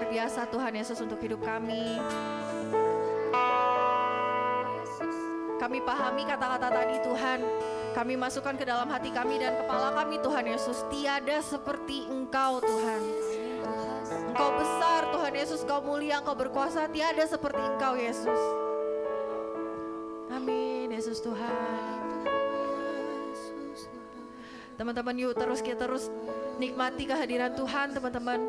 luar biasa Tuhan Yesus untuk hidup kami. Kami pahami kata-kata tadi Tuhan. Kami masukkan ke dalam hati kami dan kepala kami Tuhan Yesus. Tiada seperti Engkau Tuhan. Engkau besar Tuhan Yesus, Engkau mulia, Engkau berkuasa. Tiada seperti Engkau Yesus. Amin Yesus Tuhan. Teman-teman yuk kita terus nikmati kehadiran Tuhan teman-teman.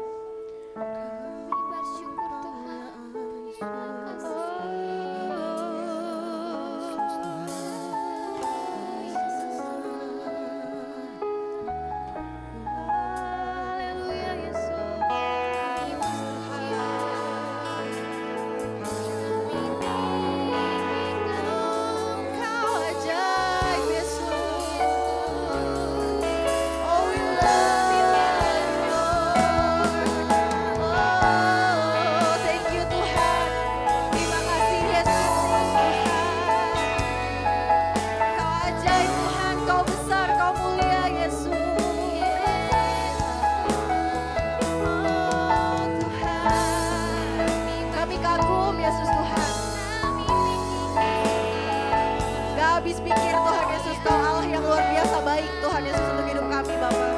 Habis pikir Tuhan Yesus, Kau Allah yang luar biasa baik Tuhan Yesus untuk hidup kami Bapa.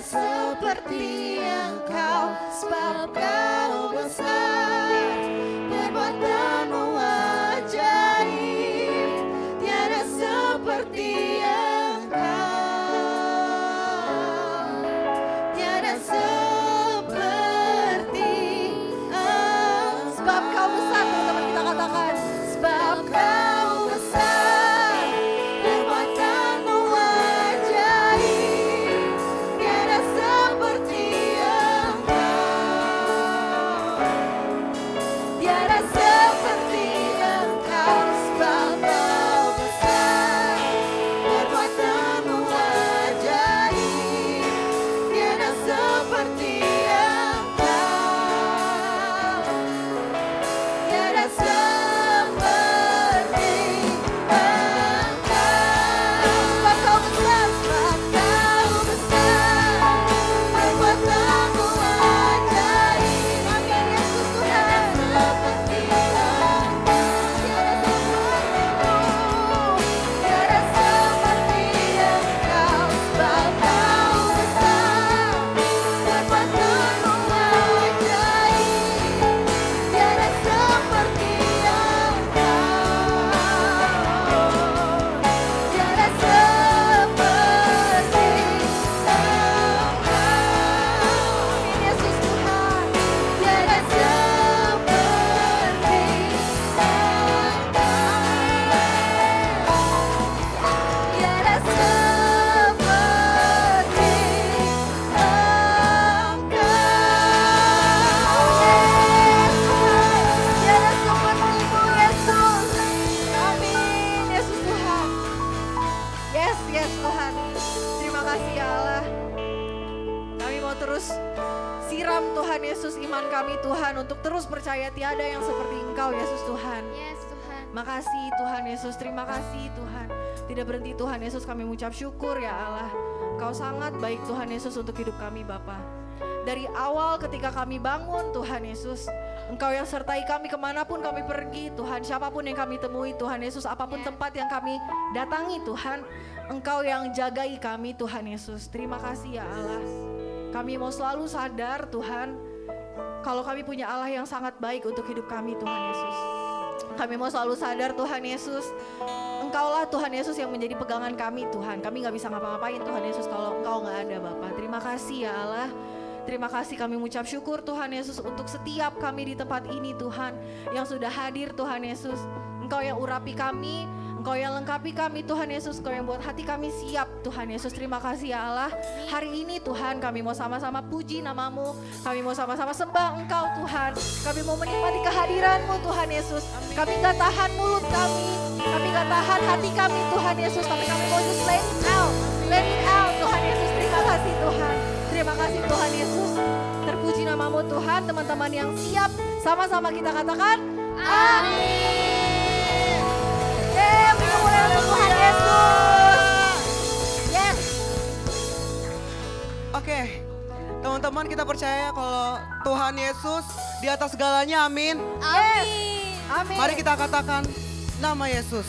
Seperti Engkau, sebab Kau besar, perbuatanmu ajaib, tiada seperti Engkau, tiada seperti Engkau. Sebab Kau besar, teman-teman kita katakan, sebab Kau besar, perbuatanmu ajaib, tiada seperti Tuhan Yesus iman kami Tuhan untuk terus percaya tiada yang seperti Engkau Yesus Tuhan. Yes Tuhan. Makasih Tuhan Yesus, terima kasih Tuhan. Tidak berhenti Tuhan Yesus, kami mengucap syukur ya Allah. Engkau sangat baik Tuhan Yesus untuk hidup kami Bapa. Dari awal ketika kami bangun Tuhan Yesus, Engkau yang sertai kami kemanapun kami pergi Tuhan. Siapapun yang kami temui Tuhan Yesus, apapun tempat yang kami datangi Tuhan, Engkau yang jagai kami Tuhan Yesus. Terima kasih ya Allah. Kami mau selalu sadar Tuhan, kalau kami punya Allah yang sangat baik untuk hidup kami Tuhan Yesus. Kami mau selalu sadar Tuhan Yesus, Engkaulah Tuhan Yesus yang menjadi pegangan kami Tuhan. Kami gak bisa ngapa-ngapain Tuhan Yesus kalau Engkau gak ada Bapa. Terima kasih ya Allah. Terima kasih kami mengucap syukur Tuhan Yesus untuk setiap kami di tempat ini Tuhan yang sudah hadir Tuhan Yesus. Engkau yang urapi kami, Engkau yang lengkapi kami Tuhan Yesus, Engkau yang buat hati kami siap Tuhan Yesus. Terima kasih ya Allah. Hari ini Tuhan kami mau sama-sama puji nama-Mu, kami mau sama-sama sembah Engkau Tuhan. Kami mau menikmati kehadiran-Mu Tuhan Yesus. Kami gak tahan mulut kami gak tahan hati kami Tuhan Yesus. Tapi kami mau just let it out Tuhan Yesus. Terima kasih Tuhan. Terima kasih Tuhan Yesus. Terpuji nama-Mu Tuhan. Teman-teman yang siap, sama-sama kita katakan amin. Tuhan Yesus. Yes. Oke, teman-teman kita percaya kalau Tuhan Yesus di atas segalanya, amin. Amin. Amin. Mari kita katakan nama Yesus.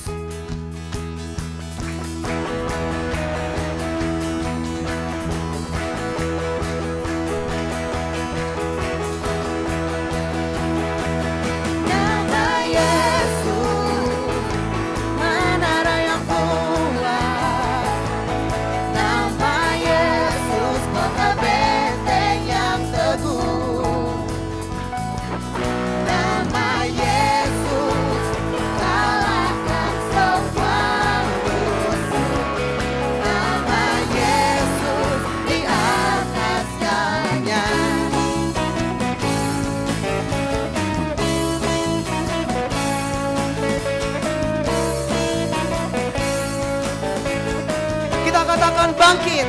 Katakan bangkit.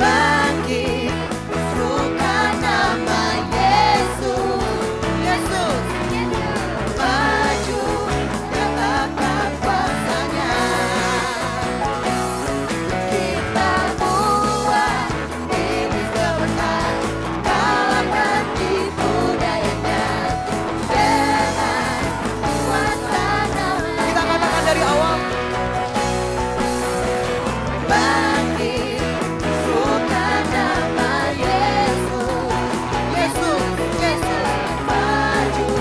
Bangkit, suka nama Yesus. Yesus, maju, katakan kuasanya. Kita buat iblis kebenar, kalahkan tipu dayanya. Dengan kuasa nama. Kita katakan dari awal. Bangkit, suka nama Yesus. Yesus, Yesus, maju,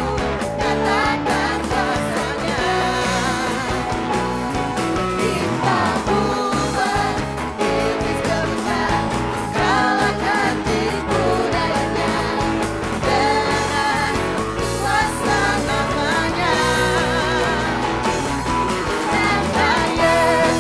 katakan kuasanya. Kita buat iblis kebenar, kalahkan tipu dayanya. Dengan kuasa namanya. Nama Yesus.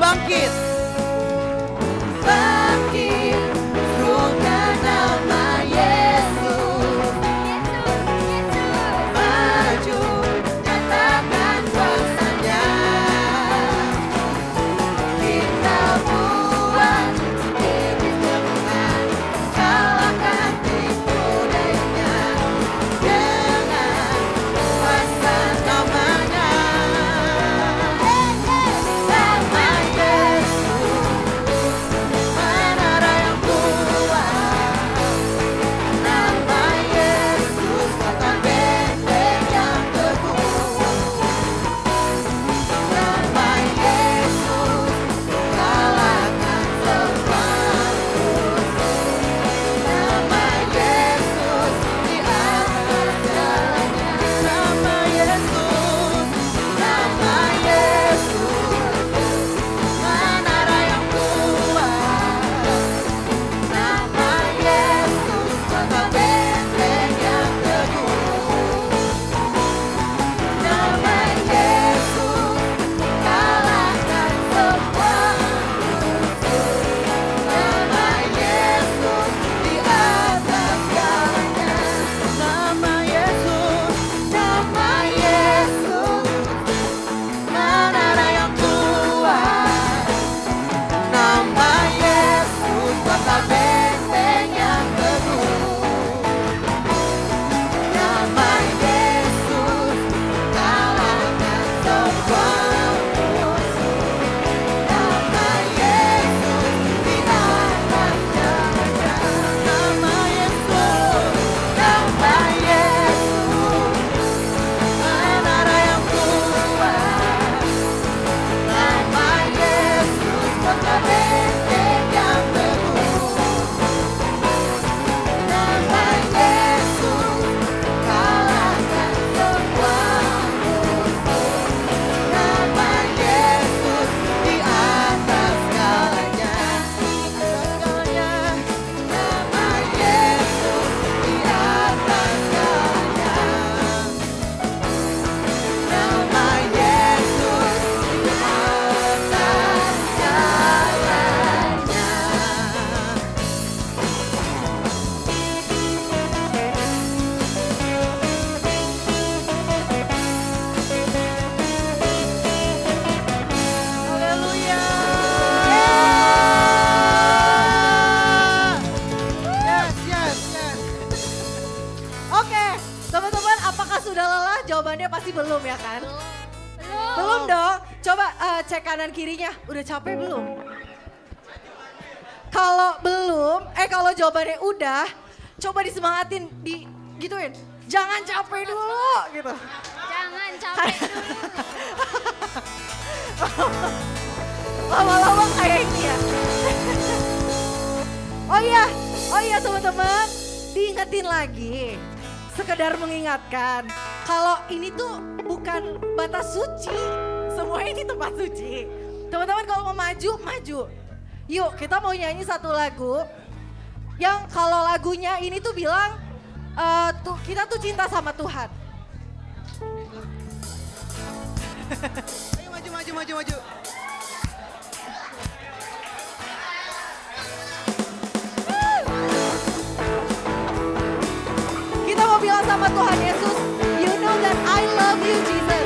Bangkit, bangkit, suka nama Yesus. Maju, katakan kuasanya. Kita buat iblis kebenar, kalahkan tipu dayanya. Dengan kuasa namanya. Nama Yesus. kanan kirinya, udah capek belum? Kalau belum, kalau jawabannya udah, coba disemangatin, gituin. Jangan capek dulu gitu. Jangan capek dulu. Lama-lama kayak ini ya. Oh iya teman-teman, diingetin lagi. Sekedar mengingatkan, kalau ini tuh bukan batas suci, semua ini tempat suci. Teman-teman kalau mau maju, maju. Yuk kita mau nyanyi satu lagu, yang kalau lagunya ini tuh bilang, kita tuh cinta sama Tuhan. Ayo maju. Kita mau bilang sama Tuhan Yesus, you know that I love you Jesus.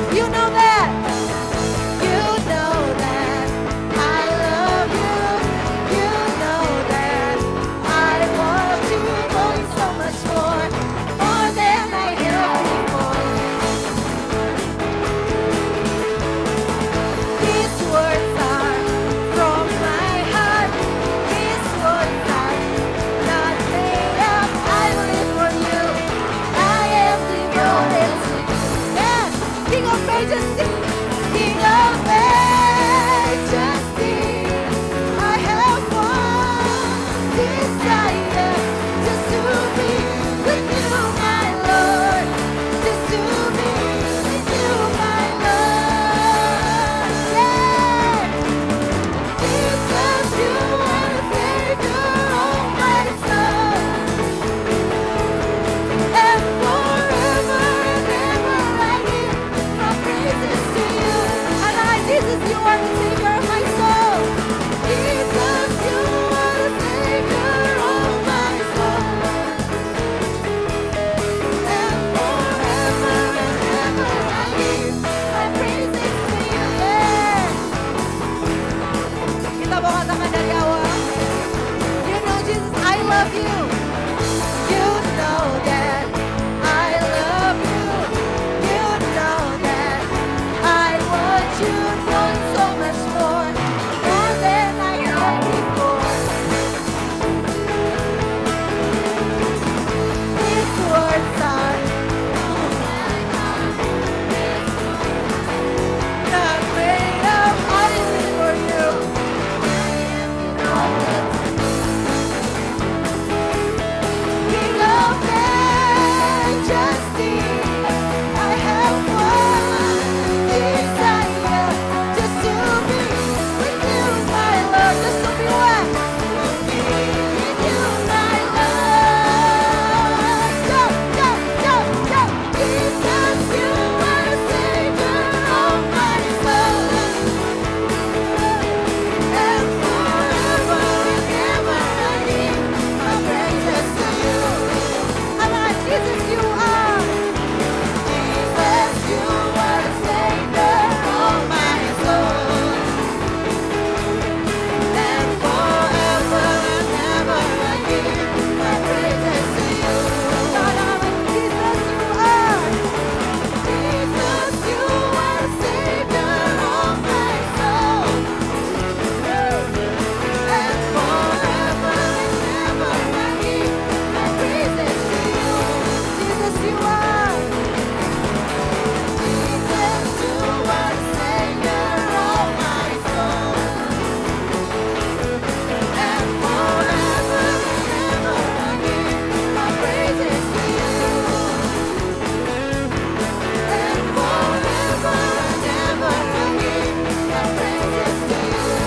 You know that. You know that I love you. You know that I want you going so much more than I ever before. These words are from my heart. These words are not made up. I live for you. I am devoted to you. Yes, King of Majesty, King of Majesty. I have one desire, just to be with you, my Lord. Just to be with you, my Lord. Yeah. Jesus, you are the Savior of my soul. And forever and ever I give my praises to you. And Jesus, you are the Savior of my soul. Jesus, you are the Savior of my soul. And forever and ever I give my praises to you. Yeah. Kita mau katakan dari awal. You know Jesus, I love you. You know that I love you. You know that I want you doing so much more than I had before. These words are not made up. I live for you. King of Majesty, I have one desire, just to be with you, my Lord. Just to be what? With you, my Lord. Jump. Jesus, you are the Savior of my soul. And forever and ever I give my praises to you. Jesus, you are. Jesus, you are the Savior of my soul. And forever and ever I give my praises to you. Jesus, you are. Jesus, you are the Savior of my soul. And forever and ever I give my praises to you. Jesus, you are. Jesus, you are the Savior of my soul. And forever and ever I give my praises to you. And forever and ever I give my praises to you.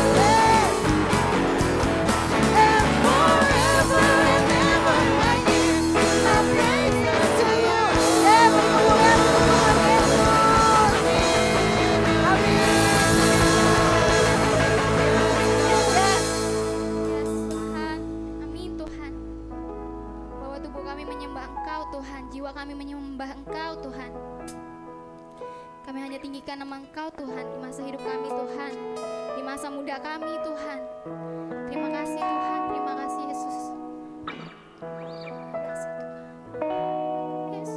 And forever and ever I give my praises to you. Yes, Tuhan. Amin Tuhan. Bahwa tubuh kami menyembah Engkau Tuhan, jiwa kami menyembah Engkau Tuhan. Kami hanya tinggikan nama Engkau Tuhan di masa hidup kami Tuhan, di masa muda kami Tuhan. Terima kasih Tuhan, terima kasih Yesus. Terima kasih Tuhan. Yes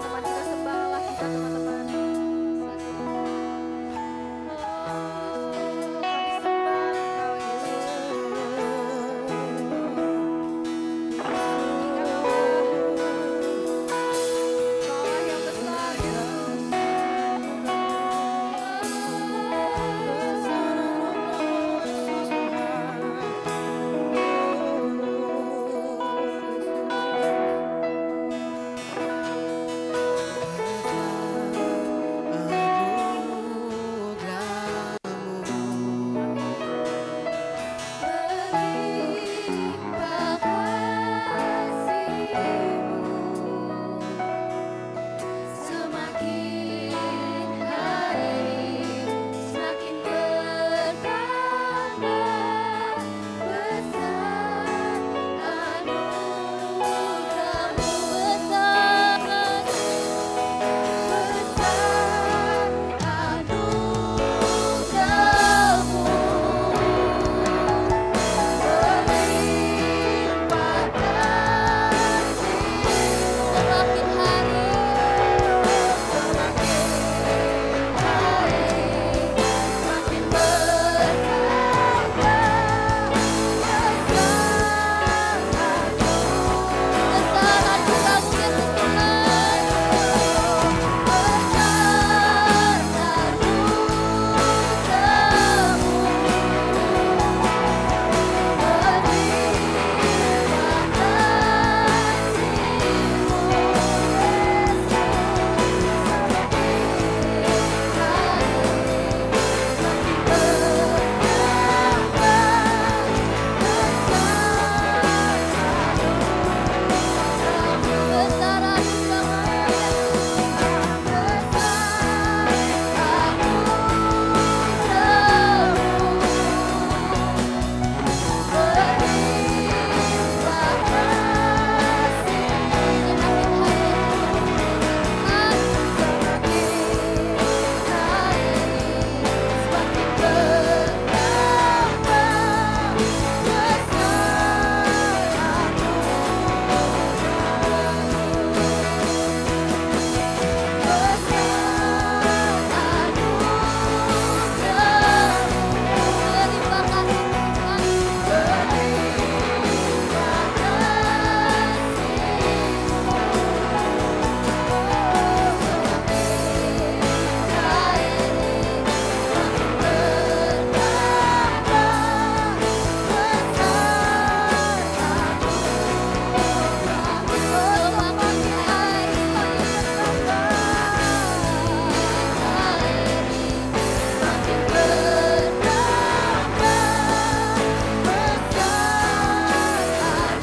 Teman-teman kita sembah Allah kita teman-teman. Kami sembah Engkau Yesus. Tinggikan Allah. Engkau Allah yang besar Yesus. Berlimpah kasih-Mu, semakin hari semakin bertambah besar anugerah-Mu, besar anugerah-Mu. Berlimpah kasih-Mu, semakin hari semakin bertambah besar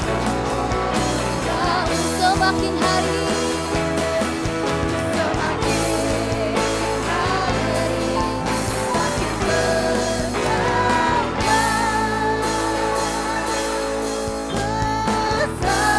anugerah-Mu, Yesus semakin hari semakin bertambah besar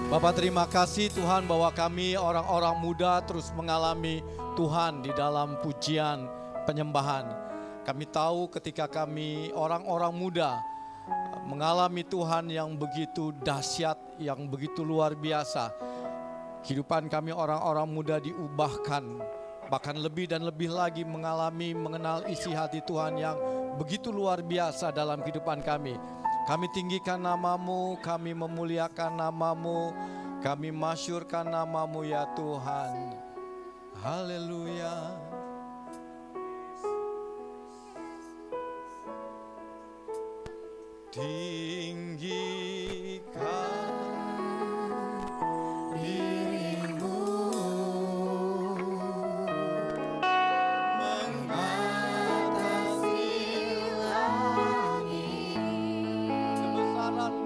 Bapak terima kasih Tuhan bahwa kami orang-orang muda terus mengalami Tuhan di dalam pujian penyembahan. Kami tahu ketika kami orang-orang muda mengalami Tuhan yang begitu dahsyat, yang begitu luar biasa. Kehidupan kami orang-orang muda diubahkan, bahkan lebih dan lebih lagi mengenal isi hati Tuhan yang begitu luar biasa dalam kehidupan kami. Kami tinggikan nama-Mu, kami memuliakan nama-Mu, kami masyurkan nama-Mu ya Tuhan. Haleluya. Tinggikan dirimu mengatasi langit, kebesaran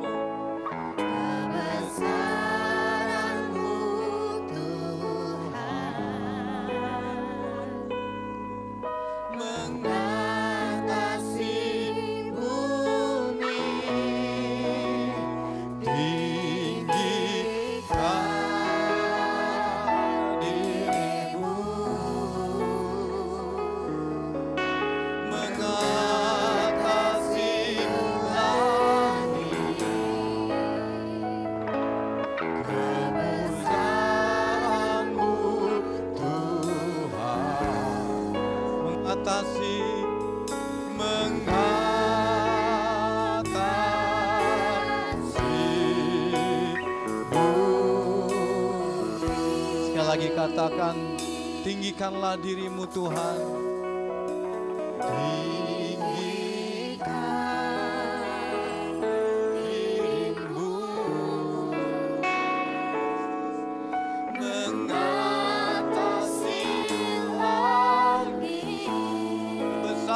lagi katakan, tinggikanlah dirimu Tuhan.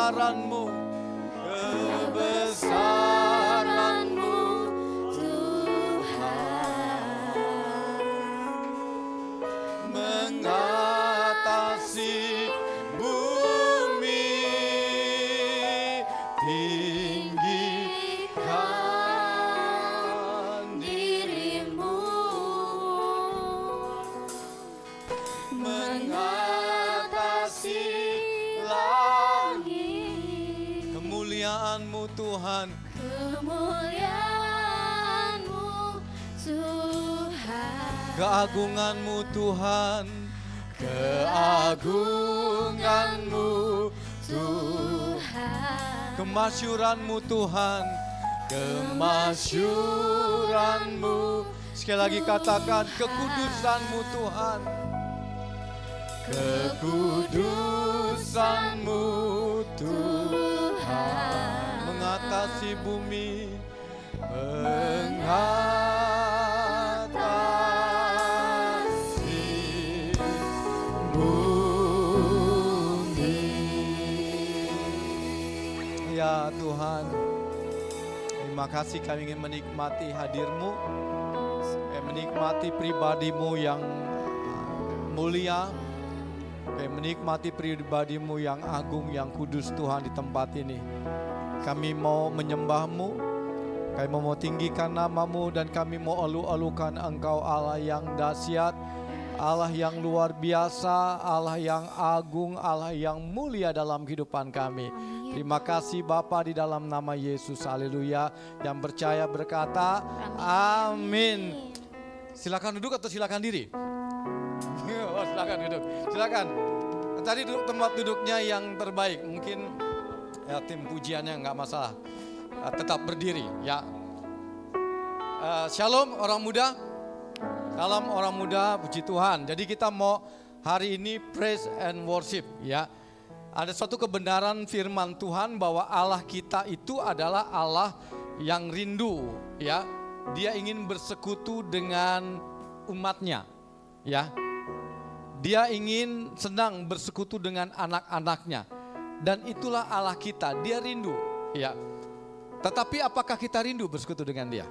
Kebesaranmu, kebesaranmu Tuhan mengatasi bumi, tinggikan dirimu mengatasi kemuliaan-Mu Tuhan, kemuliaan-Mu Tuhan, keagungan-Mu Tuhan, keagungan-Mu Tuhan, kemasyuran-Mu Tuhan, kemasyuran-Mu. Sekali lagi katakan, kekudusan-Mu Tuhan, kekudusan-Mu Tuhan mengatasi bumi, mengatasi bumi. Ya Tuhan, terima kasih kami ingin menikmati hadir-Mu, menikmati pribadi-Mu yang mulia, menikmati pribadi-Mu yang agung, yang kudus Tuhan di tempat ini. Kami mau menyembah-Mu, kami mau tinggikan nama-Mu, dan kami mau elu-elukan Engkau Allah yang dahsyat, Allah yang luar biasa, Allah yang agung, Allah yang mulia dalam kehidupan kami. Terima kasih Bapa di dalam nama Yesus, haleluya. Yang percaya berkata, amin. Silakan duduk atau silakan diri? Oh, silakan duduk, silakan. Tadi tempat duduknya yang terbaik, mungkin ya tim pujiannya nggak masalah. Tetap berdiri ya. Shalom orang muda, salam orang muda, puji Tuhan. Jadi kita mau hari ini praise and worship ya. Ada suatu kebenaran firman Tuhan bahwa Allah kita itu adalah Allah yang rindu ya. Dia ingin bersekutu dengan umatnya ya. Dia ingin senang bersekutu dengan anak-anaknya. Dan itulah Allah kita, dia rindu ya. Tetapi apakah kita rindu bersekutu dengan dia?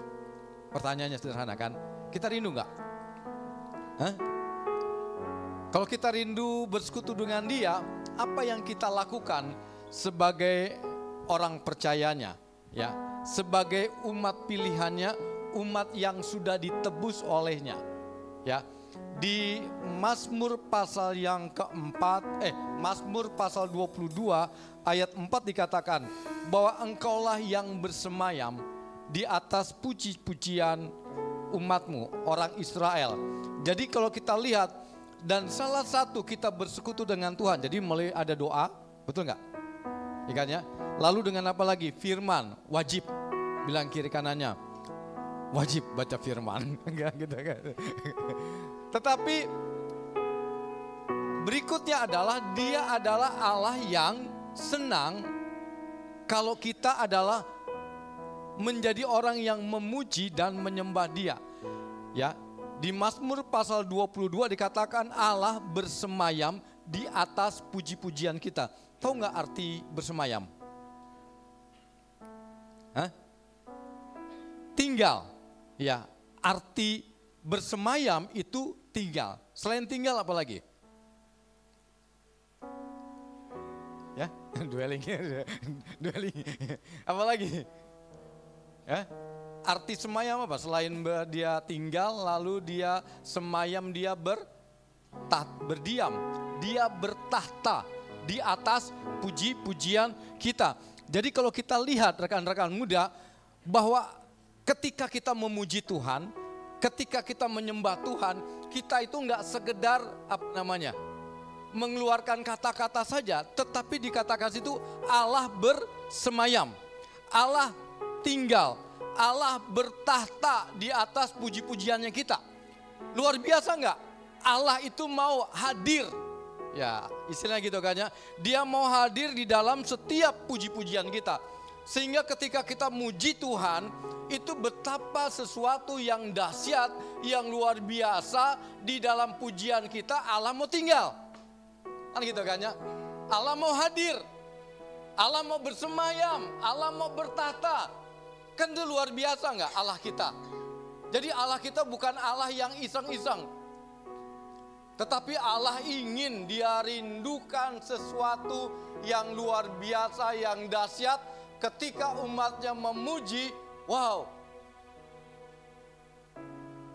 Pertanyaannya sederhana kan? Kita rindu enggak? Hah? Kalau kita rindu bersekutu dengan dia, apa yang kita lakukan sebagai orang percayanya ya? Sebagai umat pilihannya, umat yang sudah ditebus olehnya ya. Di Mazmur pasal yang keempat, Mazmur pasal 22 ayat 4 dikatakan bahwa engkaulah yang bersemayam di atas puji-pujian umatmu, orang Israel. Jadi kalau kita lihat, dan salah satu kita bersekutu dengan Tuhan, jadi mulai ada doa, betul nggak? Ikannya. Lalu dengan apa lagi? Firman, wajib, bilang kiri kanannya, wajib baca firman. Enggak gitu kan. Tetapi berikutnya adalah dia adalah Allah yang senang kalau kita adalah menjadi orang yang memuji dan menyembah dia. Ya, di Mazmur pasal 22 dikatakan Allah bersemayam di atas puji-pujian kita. Tahu nggak arti bersemayam? Hah? Tinggal. Ya, arti bersemayam itu tinggal. Selain tinggal apa lagi? Ya, dwelling. Apa lagi? Ya, arti semayam apa? Selain dia tinggal, lalu dia semayam, dia berdiam, dia bertahta di atas puji-pujian kita. Jadi kalau kita lihat rekan-rekan muda, bahwa ketika kita memuji Tuhan, ketika kita menyembah Tuhan, kita itu enggak sekedar mengeluarkan kata-kata saja, tetapi dikatakan situ Allah bersemayam, Allah tinggal, Allah bertahta di atas puji-pujiannya kita. Luar biasa enggak? Allah itu mau hadir. Ya, istilahnya gitu kan ya. Dia mau hadir di dalam setiap puji-pujian kita. Sehingga ketika kita muji Tuhan, itu betapa sesuatu yang dahsyat, yang luar biasa di dalam pujian kita. Allah mau tinggal. Kan gitu kan ya. Allah mau hadir. Allah mau bersemayam. Allah mau bertahta. Kan itu luar biasa enggak Allah kita. Jadi Allah kita bukan Allah yang iseng-iseng. Tetapi Allah ingin, Dia rindukan sesuatu yang luar biasa, yang dahsyat. Ketika umatnya memuji, wow.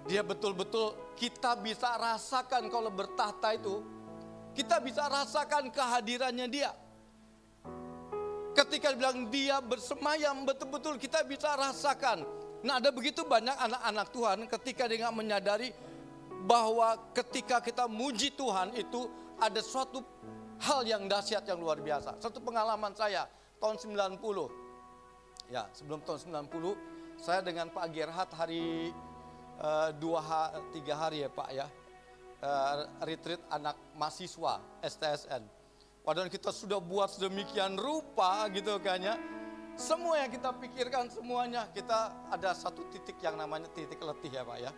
Dia betul-betul, kita bisa rasakan kalau bertahta itu. Kita bisa rasakan kehadirannya Dia. Ketika bilang Dia bersemayam, betul-betul kita bisa rasakan. Nah, ada begitu banyak anak-anak Tuhan ketika dia nggak menyadari bahwa ketika kita muji Tuhan itu ada suatu hal yang dahsyat yang luar biasa. Satu pengalaman saya tahun 90. Ya, sebelum tahun 90 saya dengan Pak Gerhard hari 3 hari ya Pak ya. Retreat anak mahasiswa STSN. Padahal kita sudah buat sedemikian rupa gitu kan ya. Semua yang kita pikirkan semuanya, kita ada satu titik yang namanya titik letih ya Pak ya.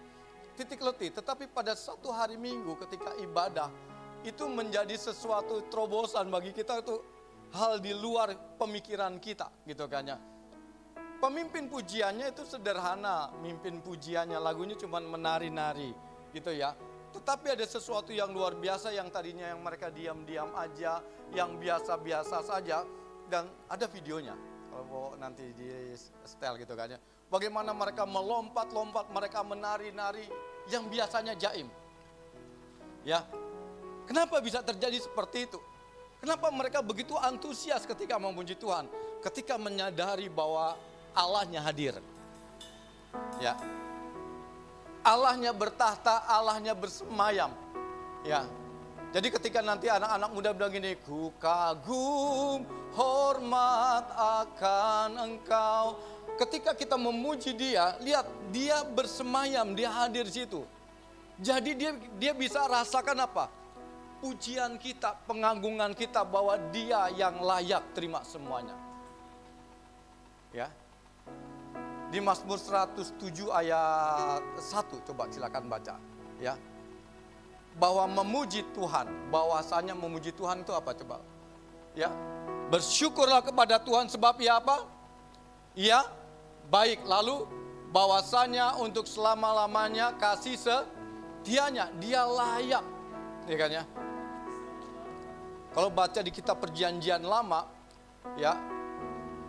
Titik letih, tetapi pada satu hari Minggu ketika ibadah, itu menjadi sesuatu terobosan bagi kita, itu hal di luar pemikiran kita gitu kan ya. Pemimpin pujiannya itu sederhana, mimpin pujiannya lagunya cuma menari-nari gitu ya. Tetapi ada sesuatu yang luar biasa yang tadinya yang mereka diam-diam aja, yang biasa-biasa saja, dan ada videonya. Kalau mau nanti di setel gitu kan ya. Bagaimana mereka melompat-lompat, mereka menari-nari yang biasanya jaim. Ya. Kenapa bisa terjadi seperti itu? Kenapa mereka begitu antusias ketika memuji Tuhan? Ketika menyadari bahwa Allahnya hadir. Ya. Allahnya bertahta, Allahnya bersemayam. Ya. Jadi ketika nanti anak-anak muda bilang gini, ku kagum hormat akan Engkau. Ketika kita memuji Dia, lihat Dia bersemayam, Dia hadir di situ. Jadi dia bisa rasakan apa? Pujian kita, pengagungan kita bahwa Dia yang layak terima semuanya. Ya. Di Mazmur 107 ayat 1, coba silakan baca. Ya. Bahwa memuji Tuhan, bahwasanya memuji Tuhan itu apa coba? Ya. Bersyukurlah kepada Tuhan sebab Ia apa? Ia baik. Lalu bahwasanya untuk selama-lamanya kasih setianya, Dia layak. Ya kan ya? Kalau baca di kitab Perjanjian Lama, ya,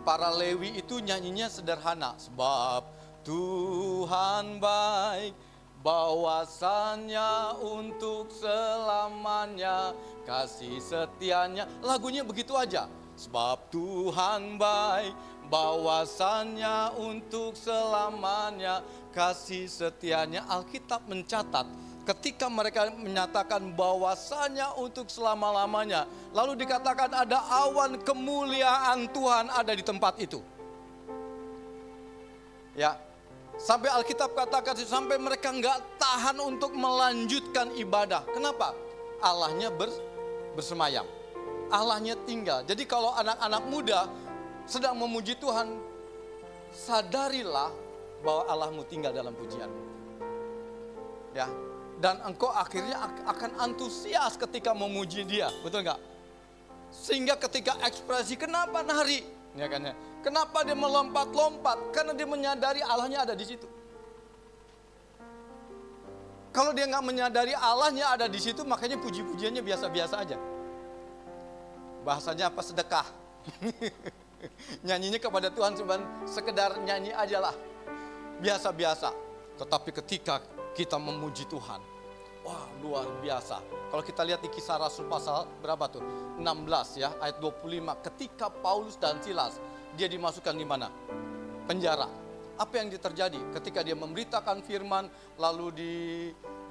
para Lewi itu nyanyinya sederhana. Sebab Tuhan baik, bahwasannya untuk selamanya kasih setianya. Lagunya begitu aja. Sebab Tuhan baik, bahwasannya untuk selamanya kasih setianya. Alkitab mencatat ketika mereka menyatakan bahwasanya untuk selama-lamanya, lalu dikatakan ada awan kemuliaan Tuhan ada di tempat itu. Ya, sampai Alkitab katakan sampai mereka nggak tahan untuk melanjutkan ibadah. Kenapa? Allahnya bersemayam, Allahnya tinggal. Jadi kalau anak-anak muda sedang memuji Tuhan, sadarilah bahwa Allahmu tinggal dalam pujianmu. Ya. Dan engkau akhirnya akan antusias ketika memuji Dia, betul nggak? Sehingga ketika ekspresi kenapa nari, ya kan ya? Kenapa dia melompat-lompat? Karena dia menyadari Allahnya ada di situ. Kalau dia nggak menyadari Allahnya ada di situ, makanya puji-pujiannya biasa-biasa aja. Bahasanya apa? Sedekah. Nyanyinya kepada Tuhan cuma sekedar nyanyi aja lah, biasa-biasa. Tetapi ketika kita memuji Tuhan, wah luar biasa. Kalau kita lihat di Kisah Rasul pasal berapa tuh? 16 ya, ayat 25. Ketika Paulus dan Silas, dia dimasukkan di mana? Penjara. Apa yang terjadi? Ketika dia memberitakan firman, lalu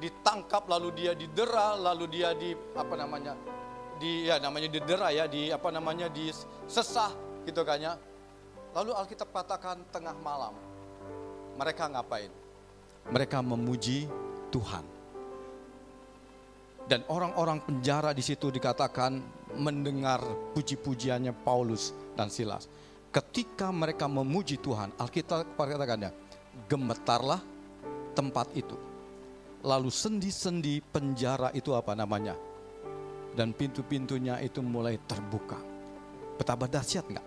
ditangkap, lalu dia didera, lalu dia didera ya, disesah gitu kan ya. Lalu Alkitab katakan tengah malam, mereka ngapain? Mereka memuji Tuhan. Dan orang-orang penjara di situ dikatakan mendengar puji-pujiannya Paulus dan Silas. Ketika mereka memuji Tuhan, Alkitab katakannya, gemetarlah tempat itu. Lalu sendi-sendi penjara itu apa namanya? Dan pintu-pintunya itu mulai terbuka. Betapa dahsyat enggak?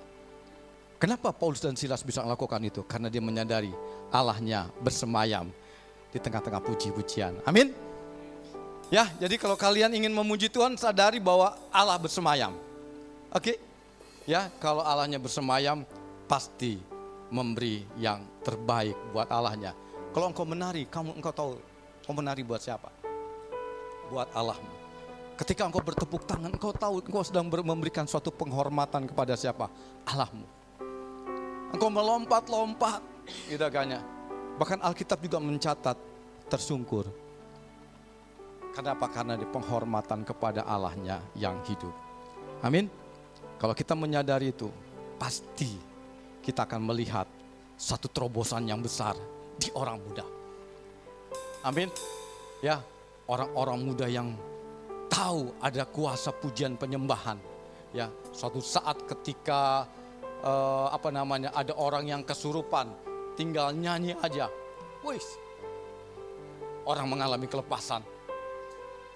Kenapa Paulus dan Silas bisa melakukan itu? Karena dia menyadari Allahnya bersemayam di tengah-tengah puji-pujian. Amin. Ya, jadi kalau kalian ingin memuji Tuhan, sadari bahwa Allah bersemayam. Oke? Ya, kalau Allahnya bersemayam, pasti memberi yang terbaik buat Allahnya. Kalau engkau menari, engkau tahu, engkau menari buat siapa? Buat Allahmu. Ketika engkau bertepuk tangan, engkau tahu engkau sedang memberikan suatu penghormatan kepada siapa? Allahmu. Engkau melompat-lompat, gitu kan ya. Bahkan Alkitab juga mencatat tersungkur. Kenapa? Karena di penghormatan kepada Allahnya yang hidup. Amin. Kalau kita menyadari itu, pasti kita akan melihat satu terobosan yang besar di orang muda. Amin. Ya, orang-orang muda yang tahu ada kuasa pujian penyembahan. Ya, suatu saat ketika ada orang yang kesurupan, tinggal nyanyi aja, wis, orang mengalami kelepasan.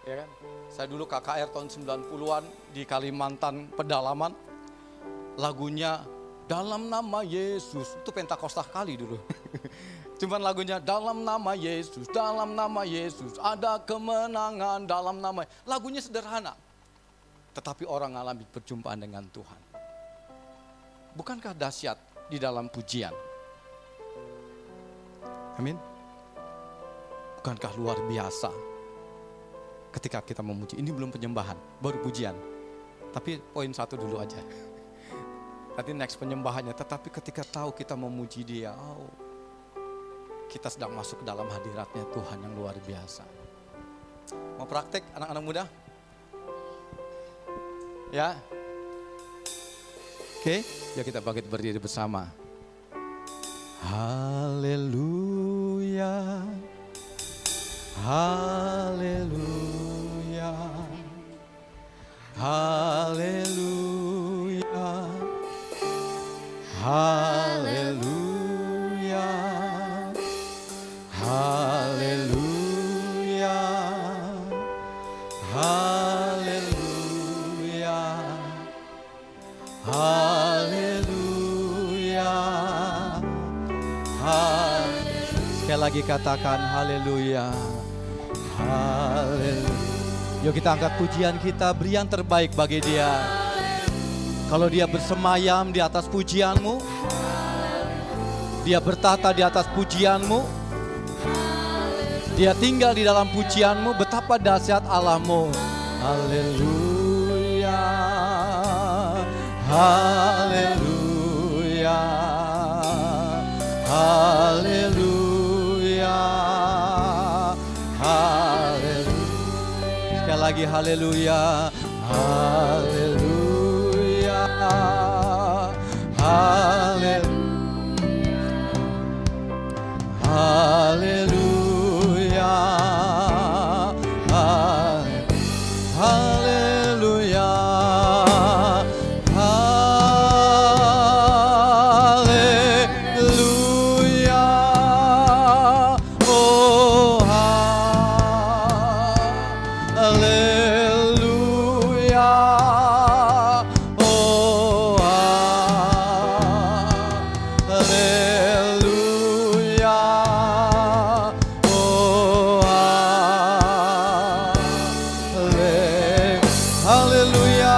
Ya kan? Saya dulu KKR tahun 90-an di Kalimantan Pedalaman, lagunya Dalam Nama Yesus, itu Pentakosta kali dulu. Cuman lagunya dalam nama Yesus ada kemenangan dalam nama. Lagunya sederhana, tetapi orang alami perjumpaan dengan Tuhan. Bukankah dahsyat di dalam pujian? Amin. Bukankah luar biasa ketika kita memuji? Ini belum penyembahan, baru pujian. Tapi poin satu dulu aja. Nanti next penyembahannya. Tetapi ketika tahu kita memuji Dia, kita sedang masuk ke dalam hadiratnya Tuhan yang luar biasa. Mau praktek anak-anak muda? Ya. Oke, ya kita bangkit berdiri bersama. Haleluya. Haleluya. Haleluya. Haleluya. Haleluya. Haleluya. Haleluya. Sekali lagi katakan haleluya. Haleluya. Yuk kita angkat pujian kita, beri yang terbaik bagi Dia. Kalau Dia bersemayam di atas pujianmu, Dia bertata di atas pujianmu, Dia tinggal di dalam pujianmu, betapa dahsyat Allahmu. Haleluya. Haleluya. Haleluya. Haleluya. Sekali lagi haleluya. Haleluya. Haleluya. Haleluya. Haleluya. Haleluya. Oh haleluya. Oh haleluya. Oh haleluya.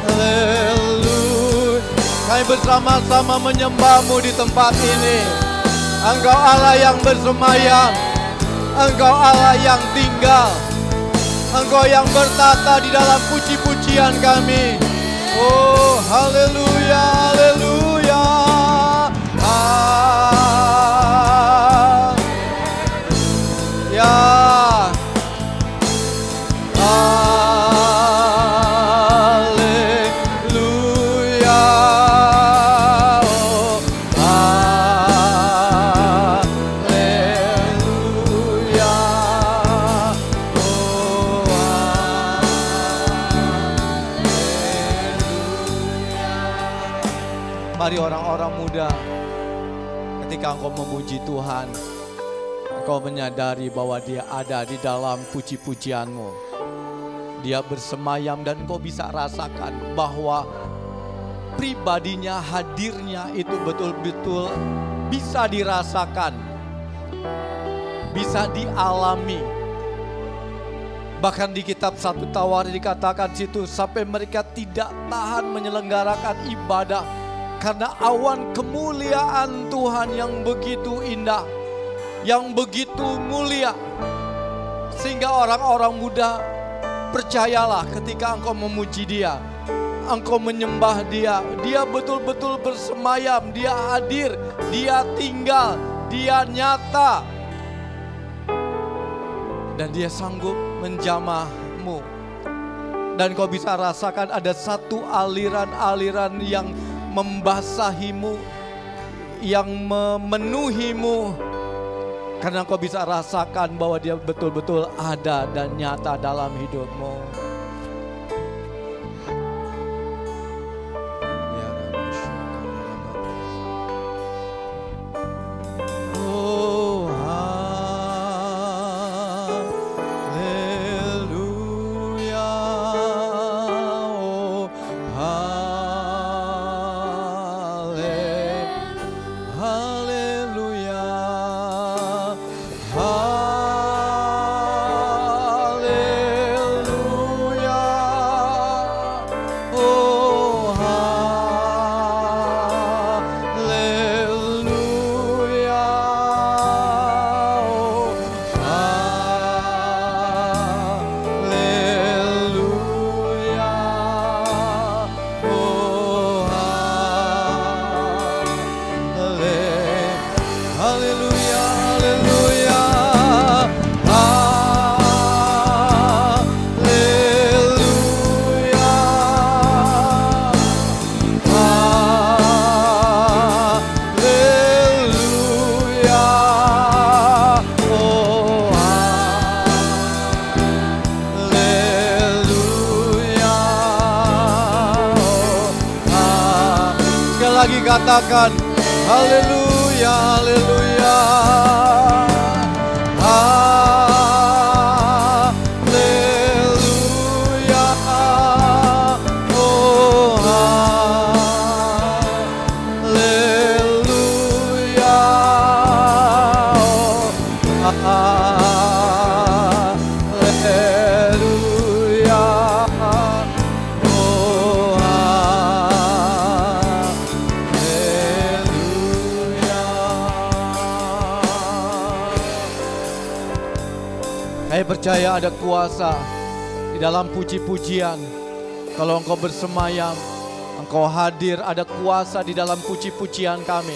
Haleluya. Kami bersama-sama menyembah-Mu di tempat ini. Engkau Allah yang bersemayam, Engkau Allah yang tinggal, Engkau yang bertata di dalam puji-pujian kami. Oh haleluya, haleluya. Ya. Haleluya. Mari orang-orang muda, ketika engkau memuji Tuhan, engkau menyadari bahwa Dia ada di dalam puji-pujianmu. Dia bersemayam dan engkau bisa rasakan bahwa pribadinya, hadirnya itu betul-betul bisa dirasakan, bisa dialami. Bahkan di kitab 1 Tawarik dikatakan situ sampai mereka tidak tahan menyelenggarakan ibadah karena awan kemuliaan Tuhan yang begitu indah, yang begitu mulia. Sehingga orang-orang muda, percayalah ketika engkau memuji Dia, engkau menyembah Dia, Dia betul-betul bersemayam, Dia hadir, Dia tinggal, Dia nyata. Dan Dia sanggup menjamahmu. Dan kau bisa rasakan ada satu aliran-aliran yang membasahimu, yang memenuhimu. Karena kau bisa rasakan bahwa Dia betul-betul ada dan nyata dalam hidupmu. Katakan haleluya, haleluya, haleluya, oh haleluya, oh haleluya. Saya percaya ada kuasa di dalam puji-pujian. Kalau engkau bersemayam, engkau hadir, ada kuasa di dalam puji-pujian kami.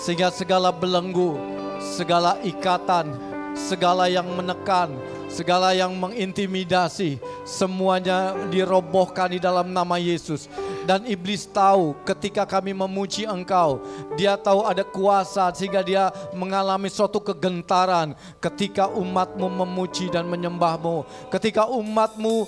Sehingga segala belenggu, segala ikatan, segala yang menekan, segala yang mengintimidasi, semuanya dirobohkan di dalam nama Yesus. Dan iblis tahu ketika kami memuji Engkau, dia tahu ada kuasa sehingga dia mengalami suatu kegentaran ketika umatmu memuji dan menyembahmu. Ketika umatmu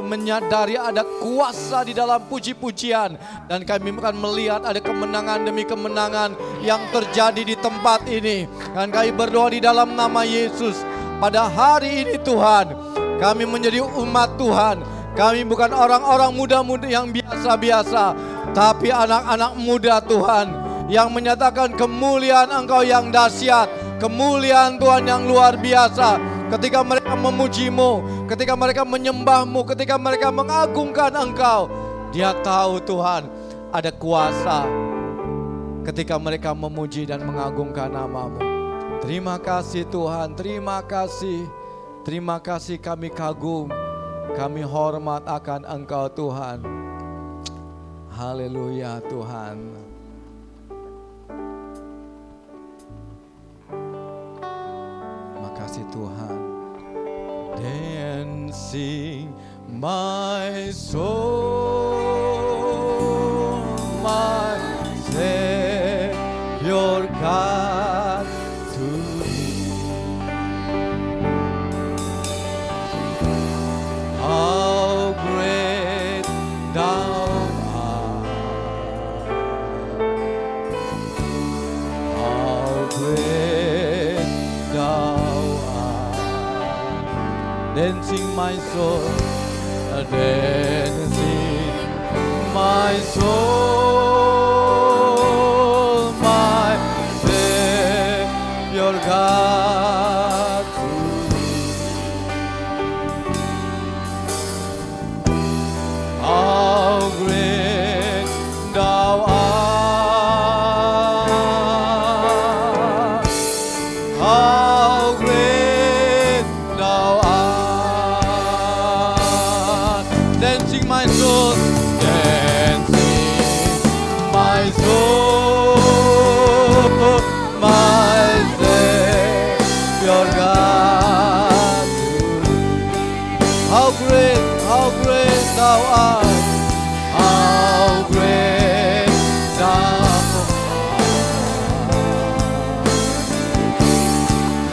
menyadari ada kuasa di dalam puji-pujian. Dan kami akan melihat ada kemenangan demi kemenangan yang terjadi di tempat ini. Dan kami berdoa di dalam nama Yesus. Pada hari ini Tuhan, kami menjadi umat Tuhan. Kami bukan orang-orang muda-muda yang biasa-biasa, tapi anak-anak muda Tuhan yang menyatakan kemuliaan Engkau yang dahsyat, kemuliaan Tuhan yang luar biasa. Ketika mereka memuji-Mu, ketika mereka menyembah-Mu, ketika mereka mengagungkan Engkau, dia tahu Tuhan ada kuasa ketika mereka memuji dan mengagungkan nama-Mu. Terima kasih Tuhan, terima kasih. Terima kasih, kami kagum. Kami hormat akan Engkau Tuhan. Haleluya Tuhan. Terima kasih Tuhan. Dancing my soul, my Savior God to thee. How great thou art. dancing my soul, dancing my soul, my Savior God to thee. How great thou art, how great thou art. Dancing my soul, dancing my soul, my Savior God. How great thou art, how great thou art,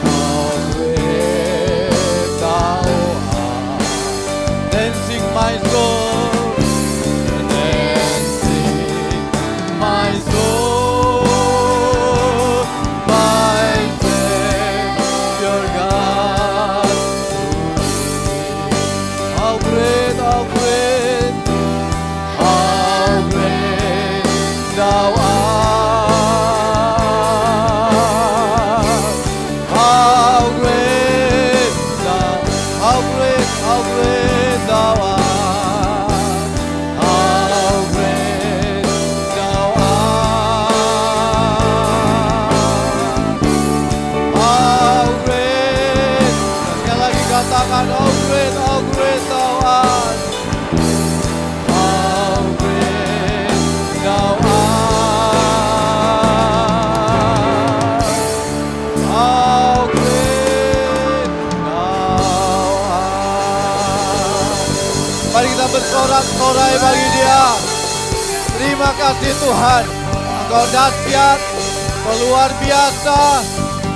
how great thou art. Dancing my soul, dancing my soul, my Savior God. How great thou art, thou art. How great thou, how great thou art. How great thou art. How great. Sekali lagi katakan, how great thou art. How great thou art. How great thou art. Mari kita bersorak-sorai bagi Dia. Terima kasih Tuhan. Engkau dahsyat, Engkau luar biasa,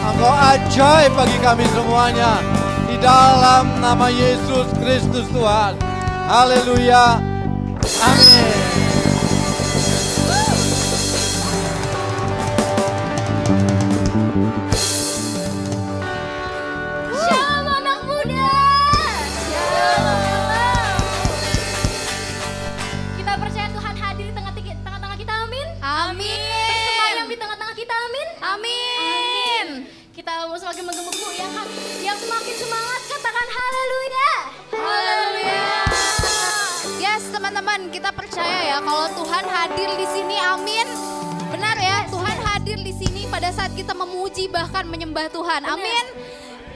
Engkau ajaib bagi kami semuanya. Di dalam nama Yesus Kristus Tuhan. Haleluya. Amin. Shalom anak muda. Shalom. Kita percaya Tuhan hadir di tengah-tengah kita, amin. Amin. Bersemayam di tengah-tengah kita, amin. Amin. Kita mau semakin menggebu-gebu ya kan? Yang semakin semangat katakan haleluya. Haleluya. Yes, teman-teman, kita percaya ya kalau Tuhan hadir di sini. Amin. Benar ya, Tuhan hadir di sini pada saat kita memuji bahkan menyembah Tuhan. Amin.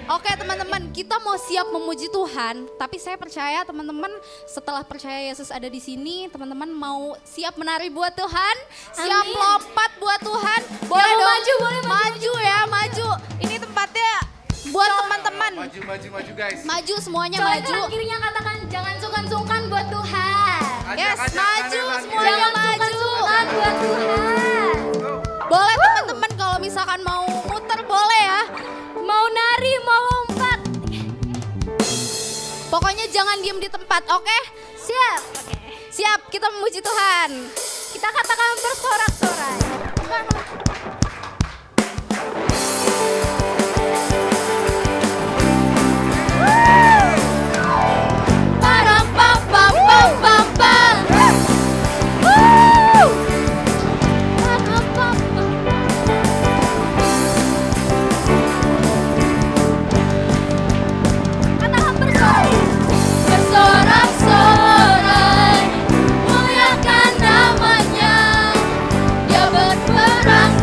Oke teman-teman, kita mau siap memuji Tuhan, tapi saya percaya teman-teman setelah percaya Yesus ada di sini, teman-teman mau siap menari buat Tuhan, siap Amin. lompat buat Tuhan. Boleh Yang mau dong, maju, boleh maju ya, maju. Ini tempatnya buat teman-teman. Maju guys. Maju semuanya Coba maju. kanan kirinya katakan jangan sungkan-sungkan buat Tuhan. Yes, Ajak, maju kanan, semuanya Jangan maju. sungkan-sungkan buat Tuhan. Boleh teman-teman kalau misalkan mau muter boleh ya. Mau nari, mau lompat. Pokoknya jangan diem di tempat, oke? Siap. Siap, kita memuji Tuhan. Kita katakan bersorak-sorai. Parang pam pam pam pam pam. Katakan bersorak. Bersorak-sorai, muliakan namanya. Dia berperang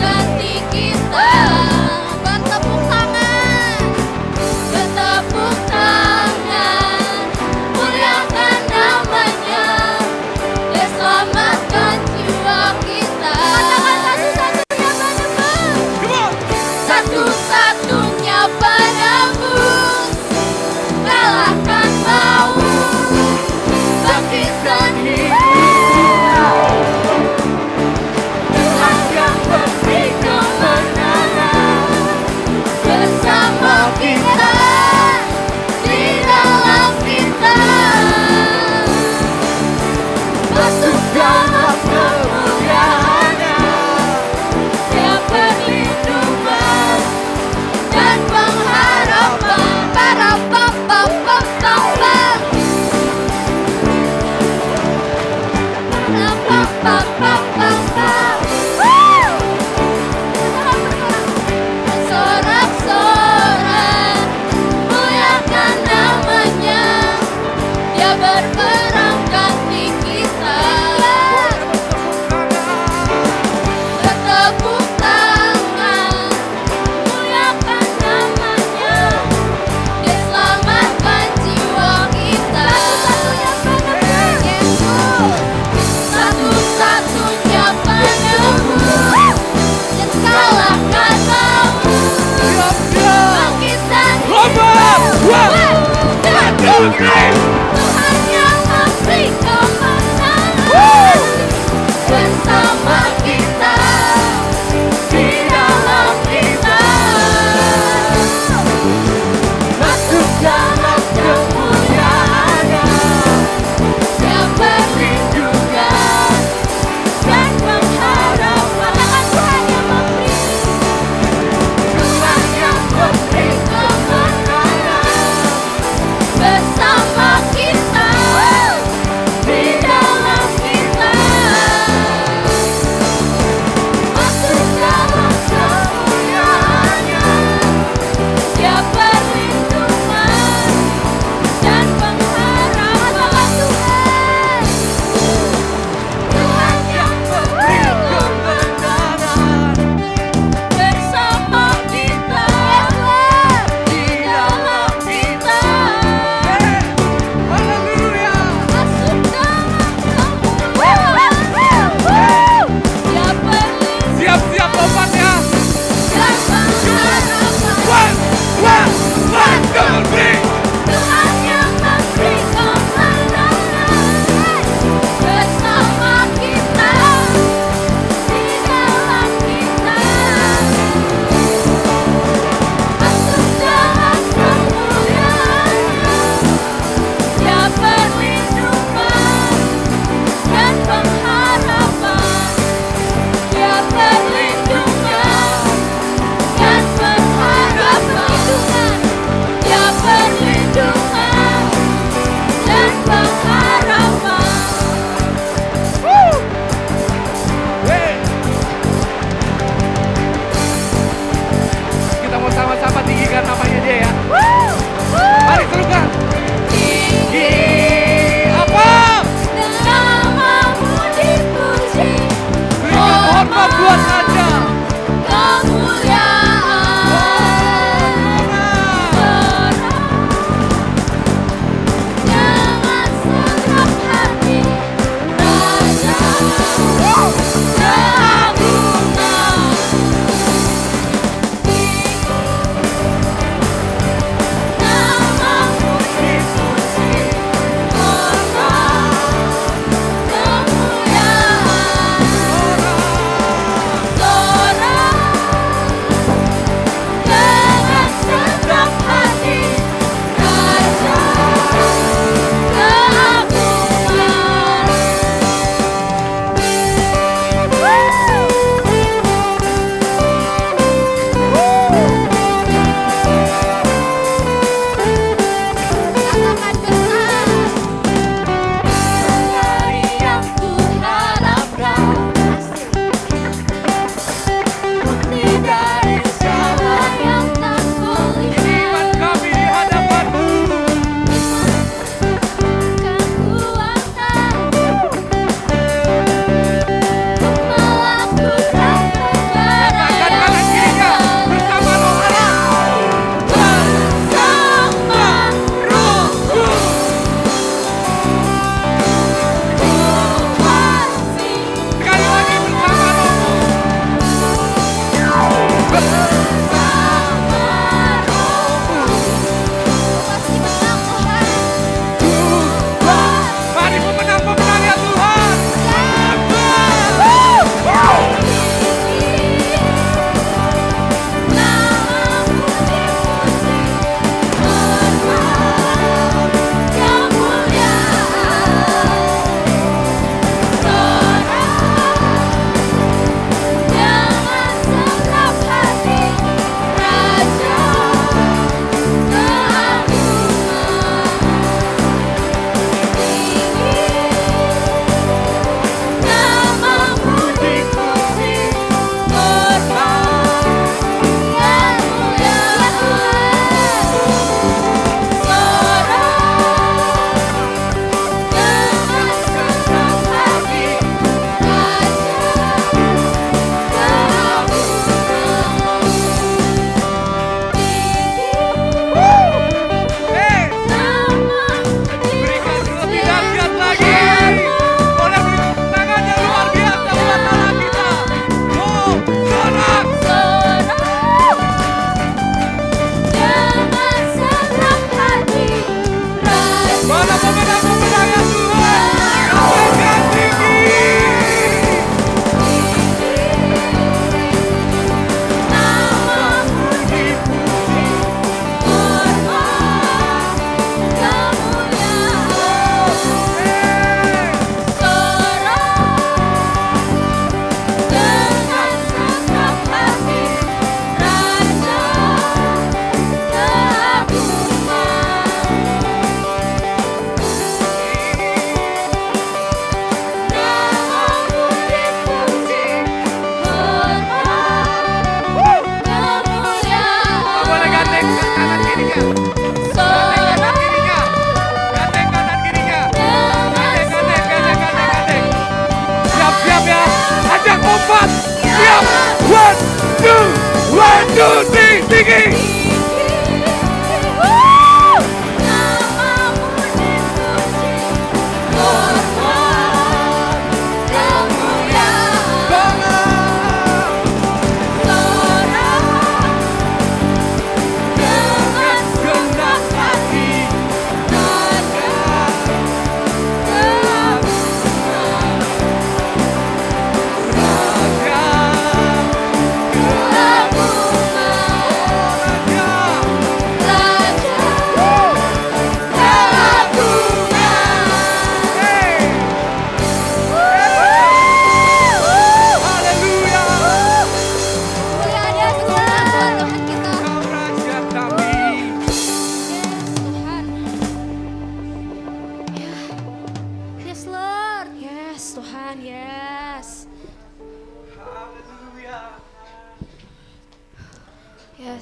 Sorak-sorak muliakan namanya, Dia berperang ganti kita. Bertepuk tangan muliakan namanya, Dia selamatkan jiwa kita. Satu-satunya penebus yang kalahkan maut. Bangkit dan Tuhan yang memberi kemenangan bersama kita, di dalam kita. Masuk dalam kemuliaannya, Dia perlindungan dan pengharapan. Tuhan yang memberi, Tuhan yang memberi kemenangan bersama kita.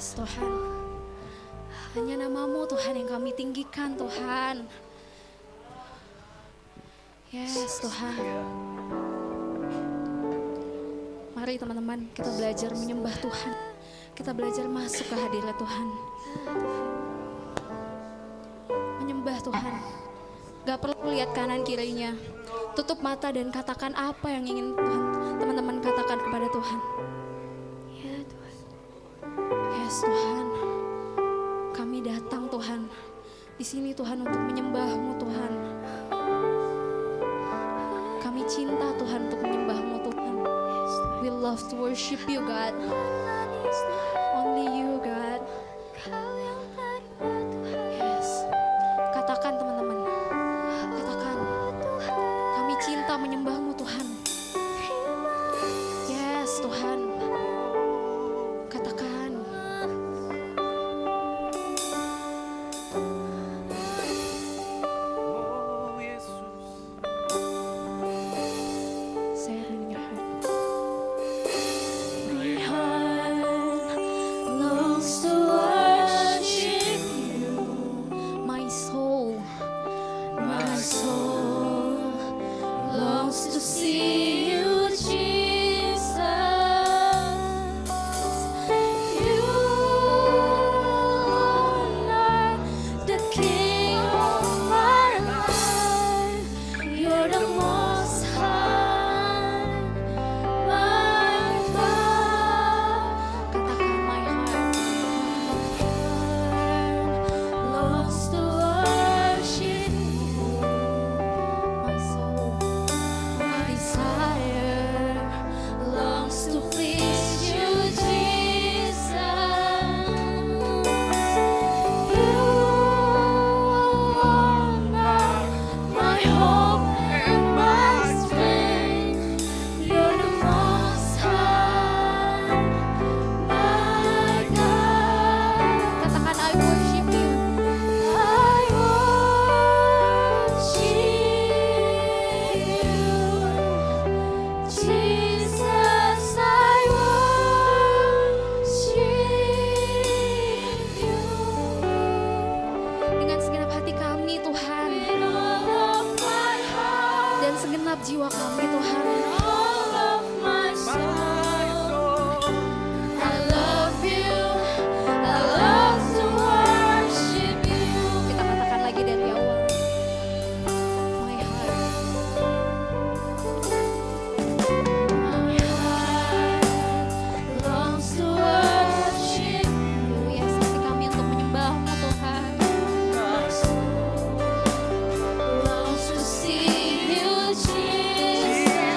Yes Tuhan, hanya nama-Mu Tuhan yang kami tinggikan Tuhan. Yes Tuhan. Mari teman-teman kita belajar menyembah Tuhan. Kita belajar masuk ke hadirat Tuhan. Menyembah Tuhan. Gak perlu lihat kanan kirinya. Tutup mata dan katakan apa yang ingin Tuhan, teman-teman katakan kepada Tuhan. Ya Tuhan. Yes Tuhan. Kami datang Tuhan. Di sini Tuhan untuk menyembah-Mu Tuhan. Kami cinta Tuhan untuk menyembah-Mu Tuhan. We love to worship You God. Only You God. Yes. Katakan teman-teman. Katakan. Kami cinta menyembah-Mu Tuhan. Yes Tuhan. Katakan. Say it in your heart. My heart longs to worship You. My soul longs to see You, Jesus. You are the King of my life. You're the Most High, my God. Katakan my heart longs to worship You. My soul, my desire longs to please You, Jesus. You are my hope and my strength. You're the Most High, my God. Katakan I worship You. I worship You, Jesus. I worship You. Dengan segenap hati kami Tuhan, dan segenap jiwa kami Tuhan. I love You, I love to worship You. Kita katakan lagi dari awal. My heart longs to worship You. Yes, hati kami untuk menyembah-Mu Tuhan. Longs to see You, Jesus.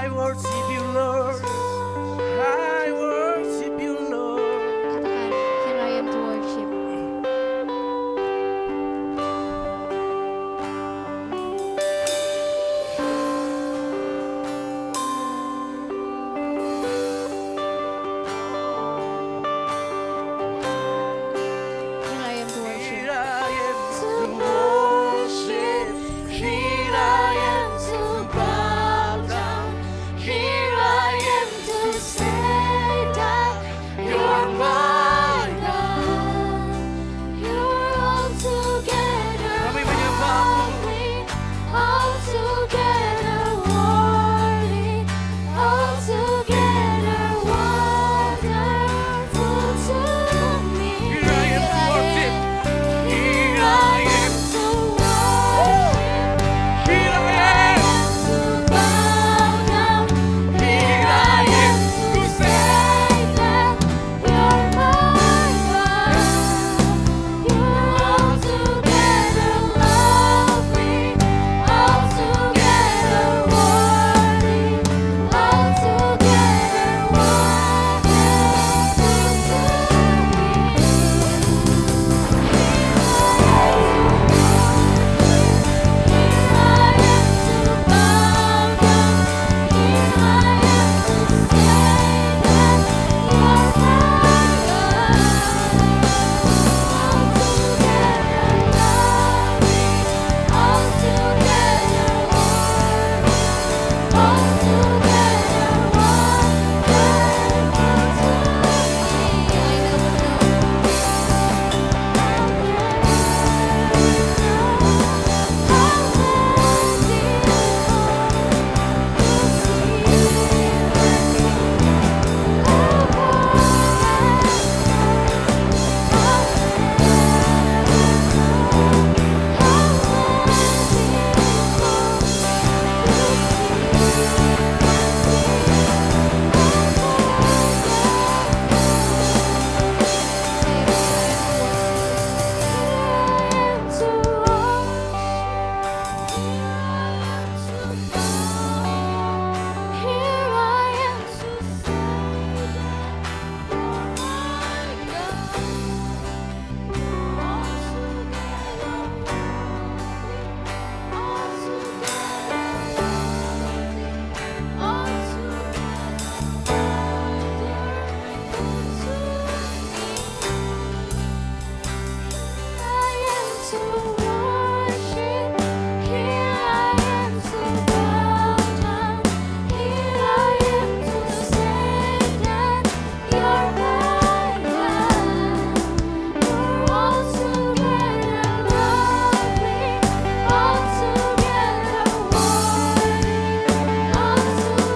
I worship you, Lord. I worship you, Lord. Katakan, here I am to worship. Here I am to worship. Here I am to worship. Here I am to bow down. Here I am to say that you're my God. You're altogether Kami menyembahmu. altogether worthy, altogether wonderful to me. Here I am to worship. Here I am. To worship, Here I am. to bow down, Here I am to say that you're my God. You're altogether lovely, altogether worthy, altogether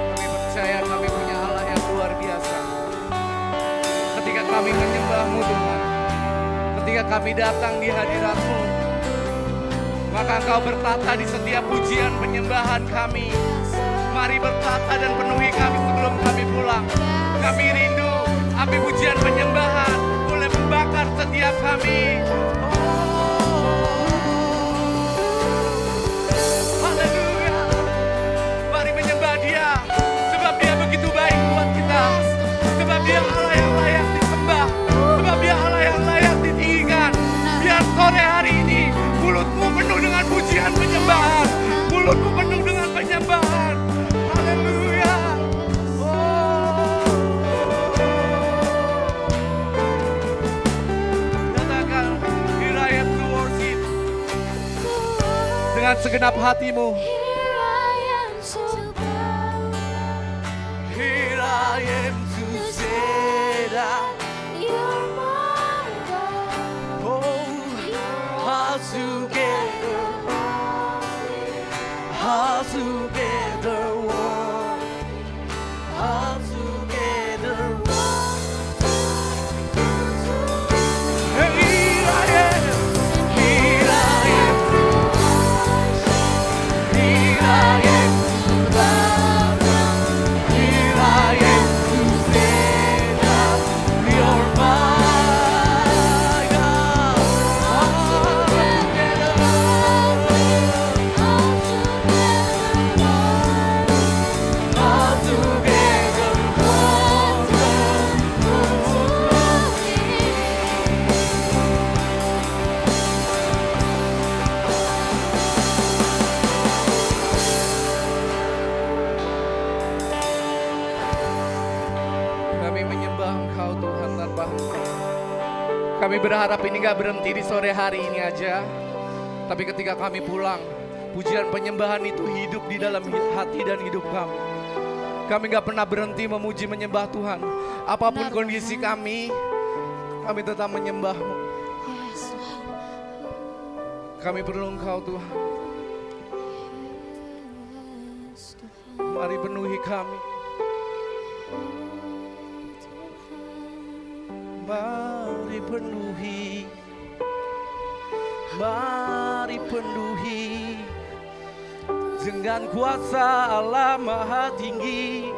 Kami percaya kami punya Allah yang luar biasa. Ketika kami menyembah-Mu Tuhan, ketika kami datang di hadirat-Mu, maka Engkau bertata di setiap pujian penyembahan kami. Mari bertata dan penuhi kami sebelum kami pulang. Kami rindu api pujian penyembahan boleh membakar setiap kami. Haleluya. Mari menyembah Dia, sebab Dia begitu baik buat kita. Sebab Dia Allah yang layak disembah. Sebab Dia Allah yang layak ditinggikan. Biar sore hari ini mulutmu penuh dengan pujian penyembahan. Mulutmu penuh dengan penyembahan. Haleluya. Katakan, here I am to worship. Dengan segenap hatimu. Here I am to bow down. Here I am all together. Here I am, here I am, here I am to bow down, here I am to stand up. You're my God, all together, all together, Kami menyembah Engkau Tuhan tanpa henti. Kami berharap ini gak berhenti di sore hari ini aja. Tapi ketika kami pulang, pujian penyembahan itu hidup di dalam hati dan hidup kami. Kami gak pernah berhenti memuji menyembah Tuhan. Apapun kondisi kami tetap menyembah-Mu. Kami perlu Engkau Tuhan. Mari penuhi kami. Mari penuhi, mari penuhi dengan kuasa Allah Maha Tinggi.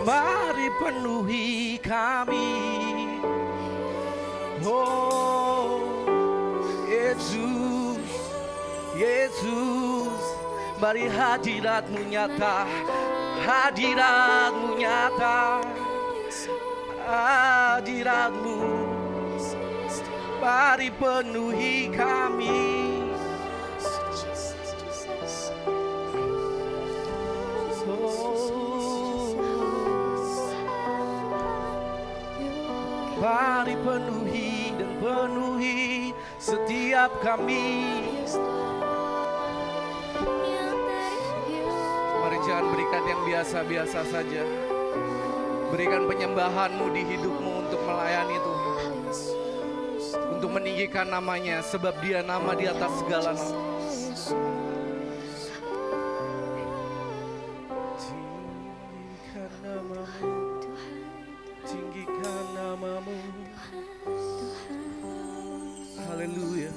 Mari penuhi kami. Oh Yesus, Yesus, mari hadirat-Mu nyata, hadirat-Mu nyata. Hadirat-Mu, mari penuhi kami. Mari penuhi dan penuhi setiap kami. Mari jangan berikan yang biasa-biasa saja. Berikan penyembahan-Mu di hidup-Mu untuk melayani Tuhan. Untuk meninggikan namanya, sebab Dia nama di atas segala nama. Tinggikan nama-Mu, tinggikan nama-Mu. Haleluya,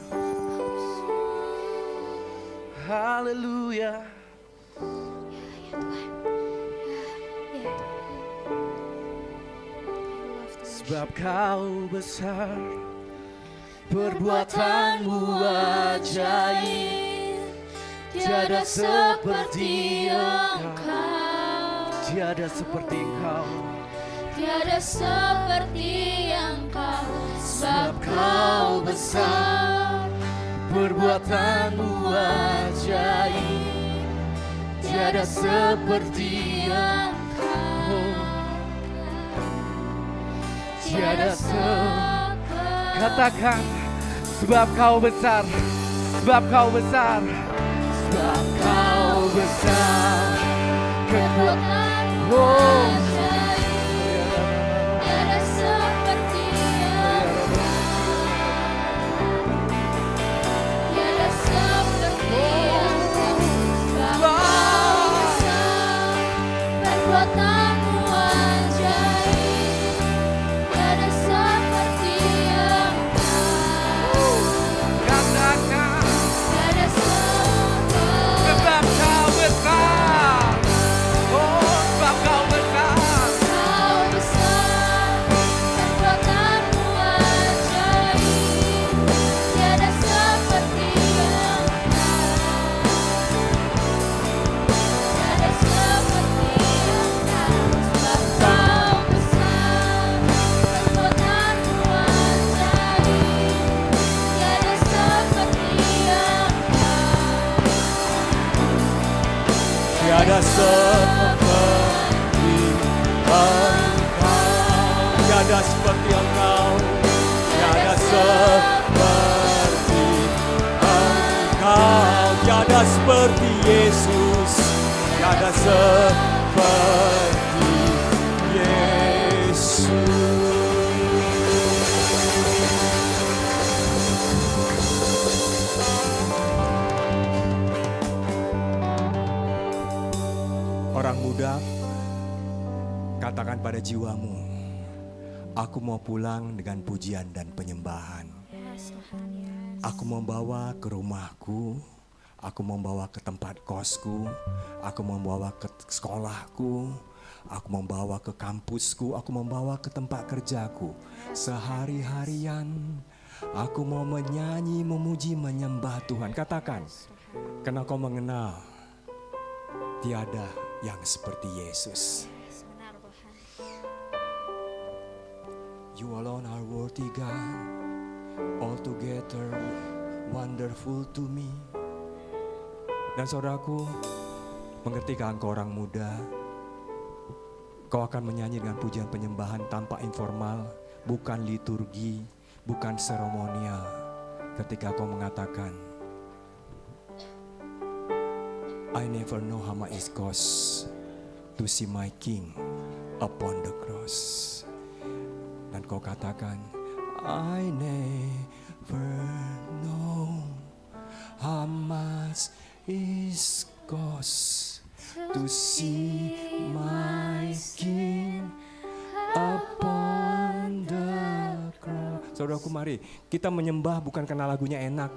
haleluya. Sebab Kau besar, perbuatan-Mu ajaib, tiada seperti Engkau, tiada seperti Engkau, tiada seperti Engkau. sebab Kau besar, perbuatan-Mu ajaib, tiada seperti Engkau. Tiada katakan, sebab Kau besar, sebab Kau besar, sebab Kau besar, kekuatan-Mu Tiada seperti Engkau, tiada seperti Engkau. Sebab Kau besar, perbuatan-Mu ajaib, tiada seperti Engkau. katakan, Tiada seperti sebab Kau besar, oh sebab Kau besar. Kau besar, perbuatan-Mu ajaib, tiada seperti Engkau, tiada seperti Engkau. Sebab Kau besar, perbuatan-Mu ajaib, tiada seperti Engkau. Tiada seperti Engkau, tiada seperti Engkau, tiada seperti Engkau, tiada seperti Yesus, tiada seperti Yesus. Orang muda, Katakan pada jiwamu, aku mau pulang dengan pujian dan penyembahan. Aku membawa ke rumahku, aku membawa ke tempat kosku, aku membawa ke sekolahku, aku membawa ke kampusku, aku membawa ke tempat kerjaku. Sehari-harian aku mau menyanyi, memuji, menyembah Tuhan. Katakan, karena kau mengenal tiada yang seperti Yesus. You alone are worthy God, altogether wonderful to me. Dan saudaraku, mengertikah engkau orang muda, kau akan menyanyi dengan pujian penyembahan tanpa informal, bukan liturgi, bukan seremonial. Ketika kau mengatakan, I never know how much it costs to see my King upon the cross. Dan kau katakan, I never know how much it costs to see my King upon the cross. Saudaraku, mari kita menyembah bukan karena lagunya enak.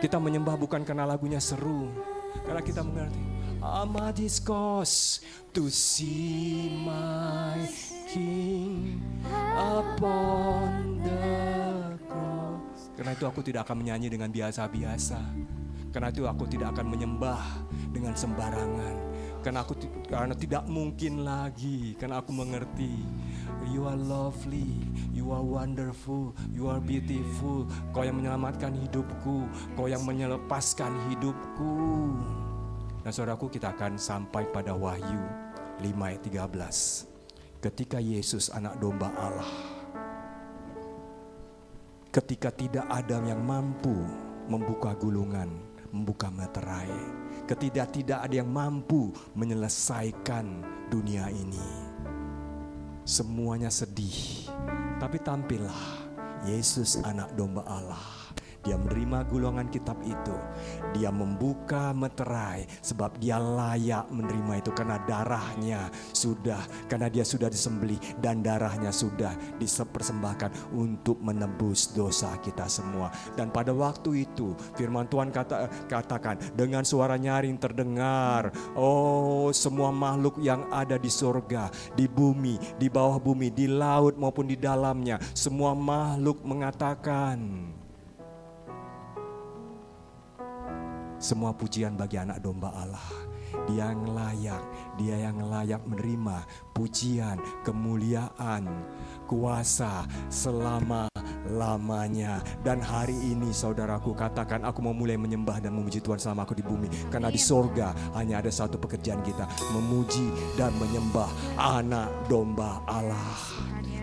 Kita menyembah bukan karena lagunya seru. Karena kita mengerti, how much it costs to see my King upon the cross. Karena itu aku tidak akan menyanyi dengan biasa-biasa. Karena itu aku tidak akan menyembah dengan sembarangan. Karena tidak mungkin lagi. Karena aku mengerti, you are lovely, you are wonderful, you are beautiful. Kau yang menyelamatkan hidupku, kau yang menyelesaikan hidupku. Dan saudaraku, kita akan sampai pada Wahyu 5 ayat 13. Ketika Yesus anak domba Allah, ketika tidak ada yang mampu membuka gulungan, membuka meterai, ketika tidak ada yang mampu menyelesaikan dunia ini, semuanya sedih. Tapi tampillah Yesus anak domba Allah. Dia menerima gulungan kitab itu. Dia membuka meterai sebab dia layak menerima itu karena darahnya sudah, karena dia sudah disembelih dan darahnya sudah dipersembahkan untuk menebus dosa kita semua. Dan pada waktu itu firman Tuhan katakan dengan suara nyaring terdengar, oh semua makhluk yang ada di surga, di bumi, di bawah bumi, di laut maupun di dalamnya, semua makhluk mengatakan, semua pujian bagi anak domba Allah. Dia yang layak menerima pujian, kemuliaan, kuasa selama-lamanya. Dan hari ini saudaraku, katakan, aku mau mulai menyembah dan memuji Tuhan selama aku di bumi. Karena di sorga hanya ada satu pekerjaan kita, memuji dan menyembah anak domba Allah.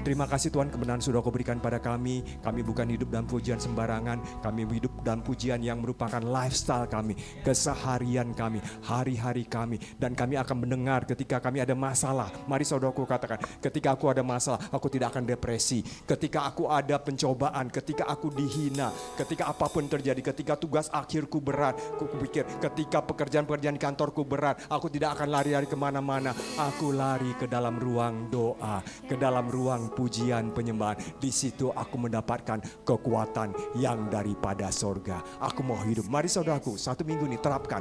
Terima kasih Tuhan, kebenaran sudah Kau berikan pada kami. Kami bukan hidup dalam pujian sembarangan. Kami hidup dalam pujian yang merupakan lifestyle kami, keseharian kami, hari-hari kami. Dan kami akan mendengar ketika kami ada masalah. Mari saudaraku katakan, ketika aku ada masalah, aku tidak akan depresi. Ketika aku ada pencobaan, ketika aku dihina, ketika apapun terjadi, ketika tugas akhirku berat, aku pikir ketika pekerjaan-pekerjaan di kantorku berat, aku tidak akan lari-lari kemana-mana. Aku lari ke dalam ruang doa, ke dalam ruang pujian penyembahan. Di situ aku mendapatkan kekuatan yang daripada sorga. Aku mau hidup. Mari saudaraku, 1 minggu ini terapkan.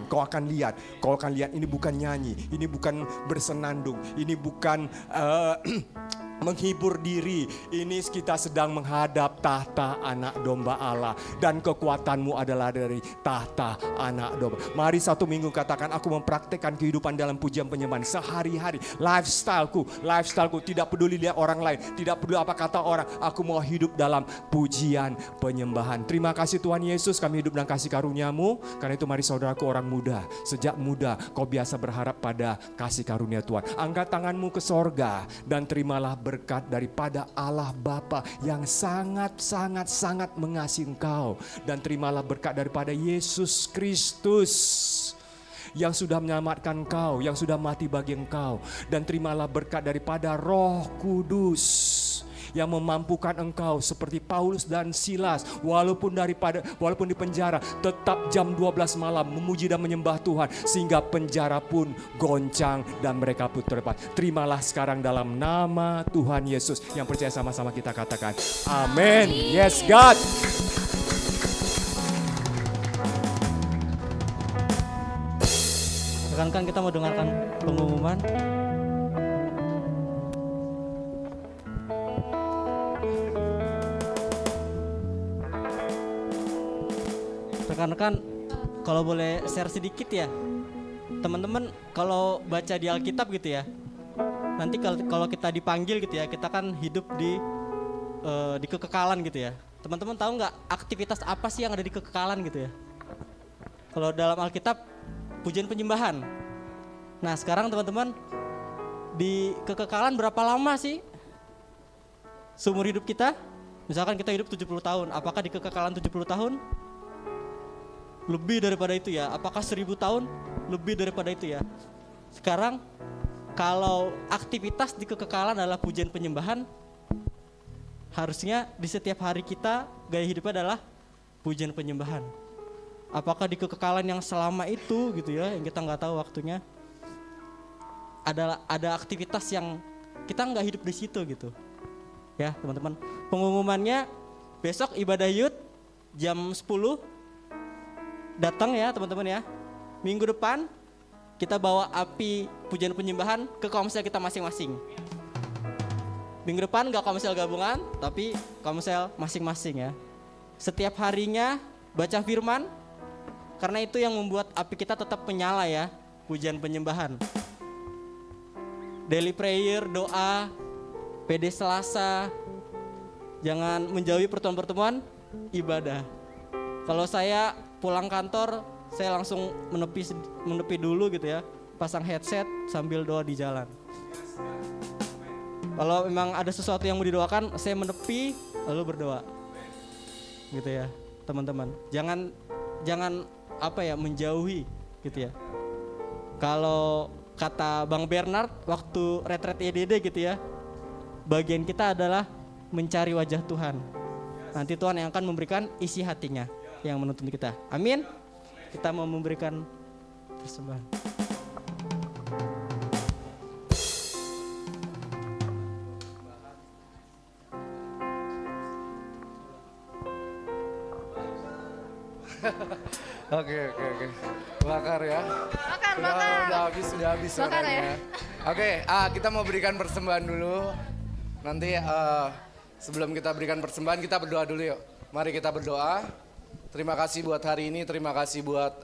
Kau akan lihat ini bukan nyanyi, ini bukan bersenandung, ini bukan menghibur diri. Ini kita sedang menghadap tahta anak domba Allah. Dan kekuatanmu adalah dari tahta anak domba. Mari 1 minggu katakan, aku mempraktekkan kehidupan dalam pujian penyembahan sehari-hari. Lifestyleku tidak peduli lihat orang lain, tidak peduli apa kata orang. Aku mau hidup dalam pujian penyembahan. Terima kasih Tuhan Yesus, kami hidup dalam kasih karunia-Mu. Karena itu mari saudaraku orang muda, sejak muda kau biasa berharap pada kasih karunia Tuhan. Angkat tanganmu ke sorga dan terimalah berkat daripada Allah Bapa yang sangat mengasihi engkau. Dan terimalah berkat daripada Yesus Kristus yang sudah menyelamatkan engkau, yang sudah mati bagi engkau. Dan terimalah berkat daripada Roh Kudus yang memampukan engkau seperti Paulus dan Silas, walaupun di penjara, tetap jam 12 malam memuji dan menyembah Tuhan, sehingga penjara pun goncang dan mereka pun terlepas. Terimalah sekarang dalam nama Tuhan Yesus. Yang percaya sama-sama kita katakan amin. Yes God. Rekan-rekan, kita mau dengarkan pengumuman. Rekan-rekan, kalau boleh share sedikit ya, teman-teman, kalau baca di Alkitab gitu ya, nanti kalau kita dipanggil gitu ya, kita kan hidup di kekekalan gitu ya. Teman-teman tahu nggak aktivitas apa sih yang ada di kekekalan gitu ya? Kalau dalam Alkitab, pujian penyembahan. Nah sekarang teman-teman, di kekekalan berapa lama sih seumur hidup kita? Misalkan kita hidup 70 tahun, apakah di kekekalan 70 tahun? Lebih daripada itu ya, apakah 1000 tahun? Lebih daripada itu ya. Sekarang kalau aktivitas di kekekalan adalah pujian penyembahan, harusnya di setiap hari kita gaya hidupnya adalah pujian penyembahan. Apakah di kekekalan yang selama itu gitu ya, yang kita nggak tahu waktunya, ada aktivitas yang kita nggak hidup di situ gitu. Ya teman-teman, pengumumannya besok ibadah youth jam 10. Datang ya teman-teman ya. Minggu depan kita bawa api pujian penyembahan ke komsel kita masing-masing. Minggu depan gak komsel gabungan, tapi komsel masing-masing ya. Setiap harinya baca firman, karena itu yang membuat api kita tetap menyala ya, pujian penyembahan. Daily prayer, doa, PD Selasa, jangan menjauhi pertemuan-pertemuan ibadah. Kalau saya pulang kantor, saya langsung menepi dulu gitu ya, pasang headset sambil doa di jalan. Kalau memang ada sesuatu yang mau didoakan, saya menepi lalu berdoa, gitu ya teman-teman. Jangan menjauhi gitu ya. Kalau kata Bang Bernard waktu retret EDD gitu ya, bagian kita adalah mencari wajah Tuhan. Nanti Tuhan yang akan memberikan isi hatinya yang menuntun kita. Amin. Kita mau memberikan persembahan. Oke. Bakar ya. Bakar. Sudah habis Bakar suaranya. ya. Oke, kita mau berikan persembahan dulu. Nanti sebelum kita berikan persembahan, kita berdoa dulu yuk. Mari kita berdoa. Terima kasih buat hari ini, terima kasih buat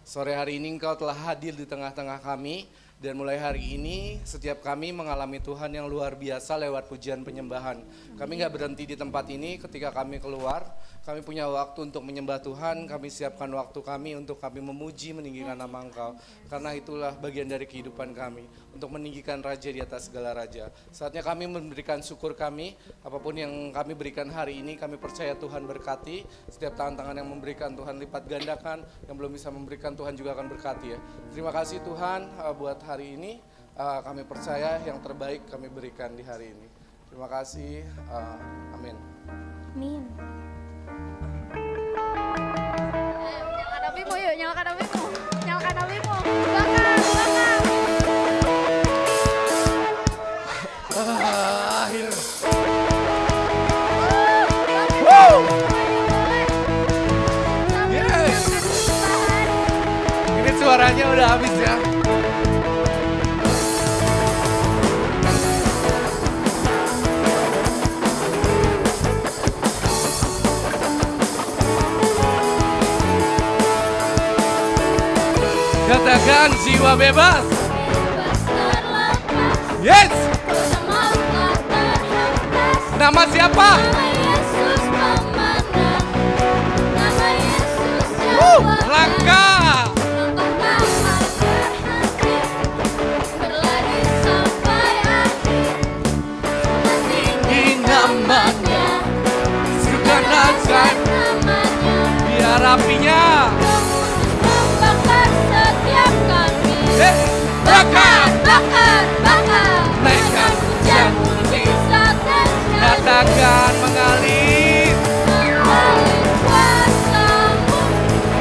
sore hari ini Engkau telah hadir di tengah-tengah kami. Dan mulai hari ini setiap kami mengalami Tuhan yang luar biasa lewat pujian penyembahan. Kami gak berhenti di tempat ini, ketika kami keluar, kami punya waktu untuk menyembah Tuhan, kami siapkan waktu kami untuk kami memuji, meninggikan nama Engkau. Karena itulah bagian dari kehidupan kami, untuk meninggikan Raja di atas segala Raja. Saatnya kami memberikan syukur kami, apapun yang kami berikan hari ini, kami percaya Tuhan berkati. Setiap tangan-tangan yang memberikan Tuhan lipat gandakan, yang belum bisa memberikan Tuhan juga akan berkati ya. Terima kasih Tuhan buat hari ini, kami percaya yang terbaik kami berikan di hari ini. Terima kasih, amin. Amin. Nyalakan apimu yuk, nyalakan apimu. Nyalakan apimu. Bakar. Akhir. Yes. Ini suaranya udah habis ya. Katakan jiwa bebas. Yes. Nama siapa? Langkah. Tinggi namanya, suka najan, biar apinya bakar, naikkan hujan mujizat dan akan mengalir. Kuasa-Mu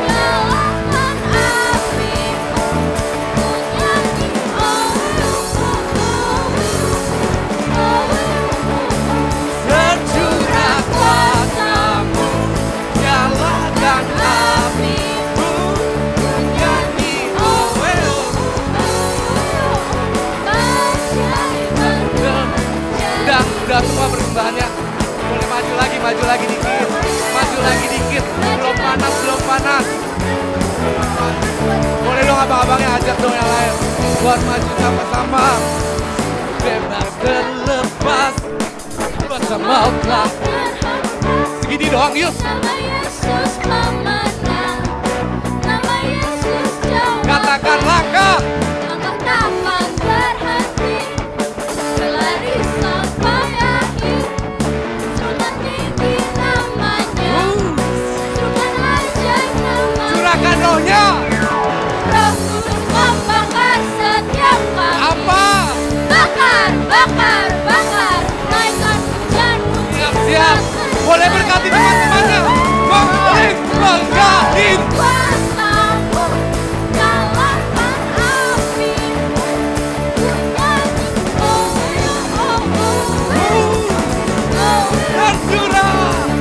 nyalakan api-Mu, ku nyanyi Tercurah kuasa-Mu, nyalakan api-Mu, ku nyanyi Udah semua persembahannya. Boleh maju lagi dikit. Maju lagi dikit. Belum panas. Boleh dong abang-abangnya ajak dong yang lain. Buat maju sama-sama. Bebas terlepas. Masa mau telah. Segini doang yuk. Nama Yesus memenang, nama Yesus jawab. Katakan langkah. Langkah takkan berhenti, berlari sampai akhir. Serukan tinggi namanya, serukan ajaib namanya. Curahkan rohnya. Roh Kudus membakar setiap kami. Apa? Bakar, bakar, bakar, naikkan hujan-Mu. Siap. Boleh berkati teman-temannya. Berkati. Kuasa-Mu nyalakan api-Mu, ku nyanyi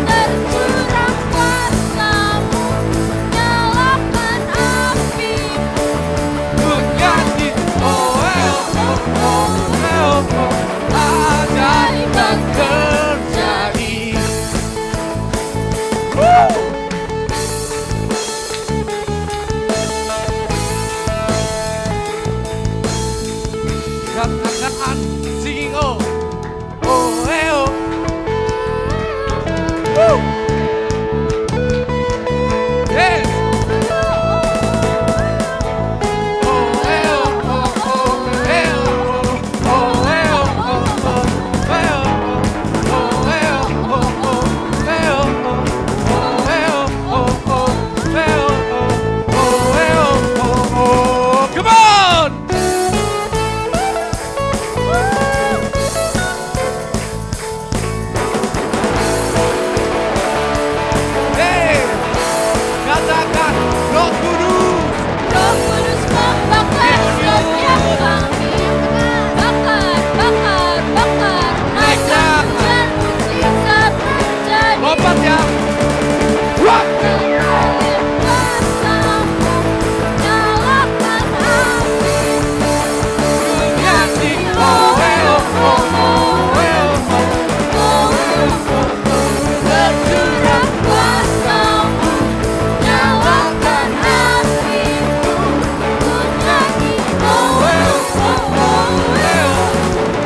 tercurah kuasa-Mu nyalakan api-Mu, Ku nyanyi. Ajaib yang terjadi. Katakan singing oh. Oh, oh. Woo. Yes. Come on! Hey, katakan Roh Kudus. Roh Kudus membakar setiap kami. Bakar, bakar, bakar, naikkan hujan mujizat terjadi. Lompat ya. Wah. Kuasa-Mu nyalakan api-Mu, Nyanyi. Oh, tercurah kuasa-Mu nyalakan api-Mu, ku nyanyi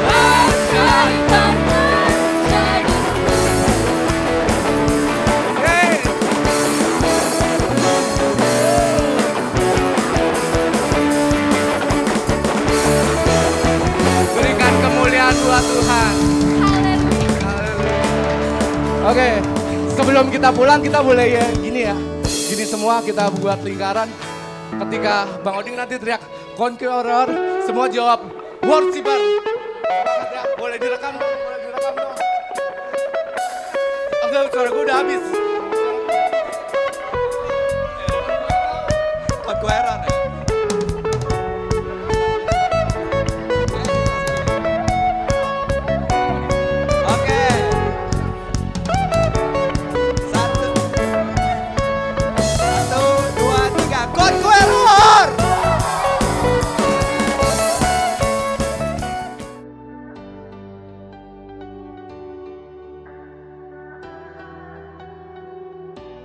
ajaib yang terjadi. Hey. Berikan kemuliaan buat Tuhan. Oke, sebelum kita pulang kita boleh ya gini ya. Gini semua kita buat lingkaran. Ketika Bang Oding nanti teriak Conqueror, semua jawab Worshiper. Ya, boleh direkam dong, boleh direkam dong. Enggak, suara gue udah habis. Conqueror ya. Oke. 1, 2, 3, Conqueror.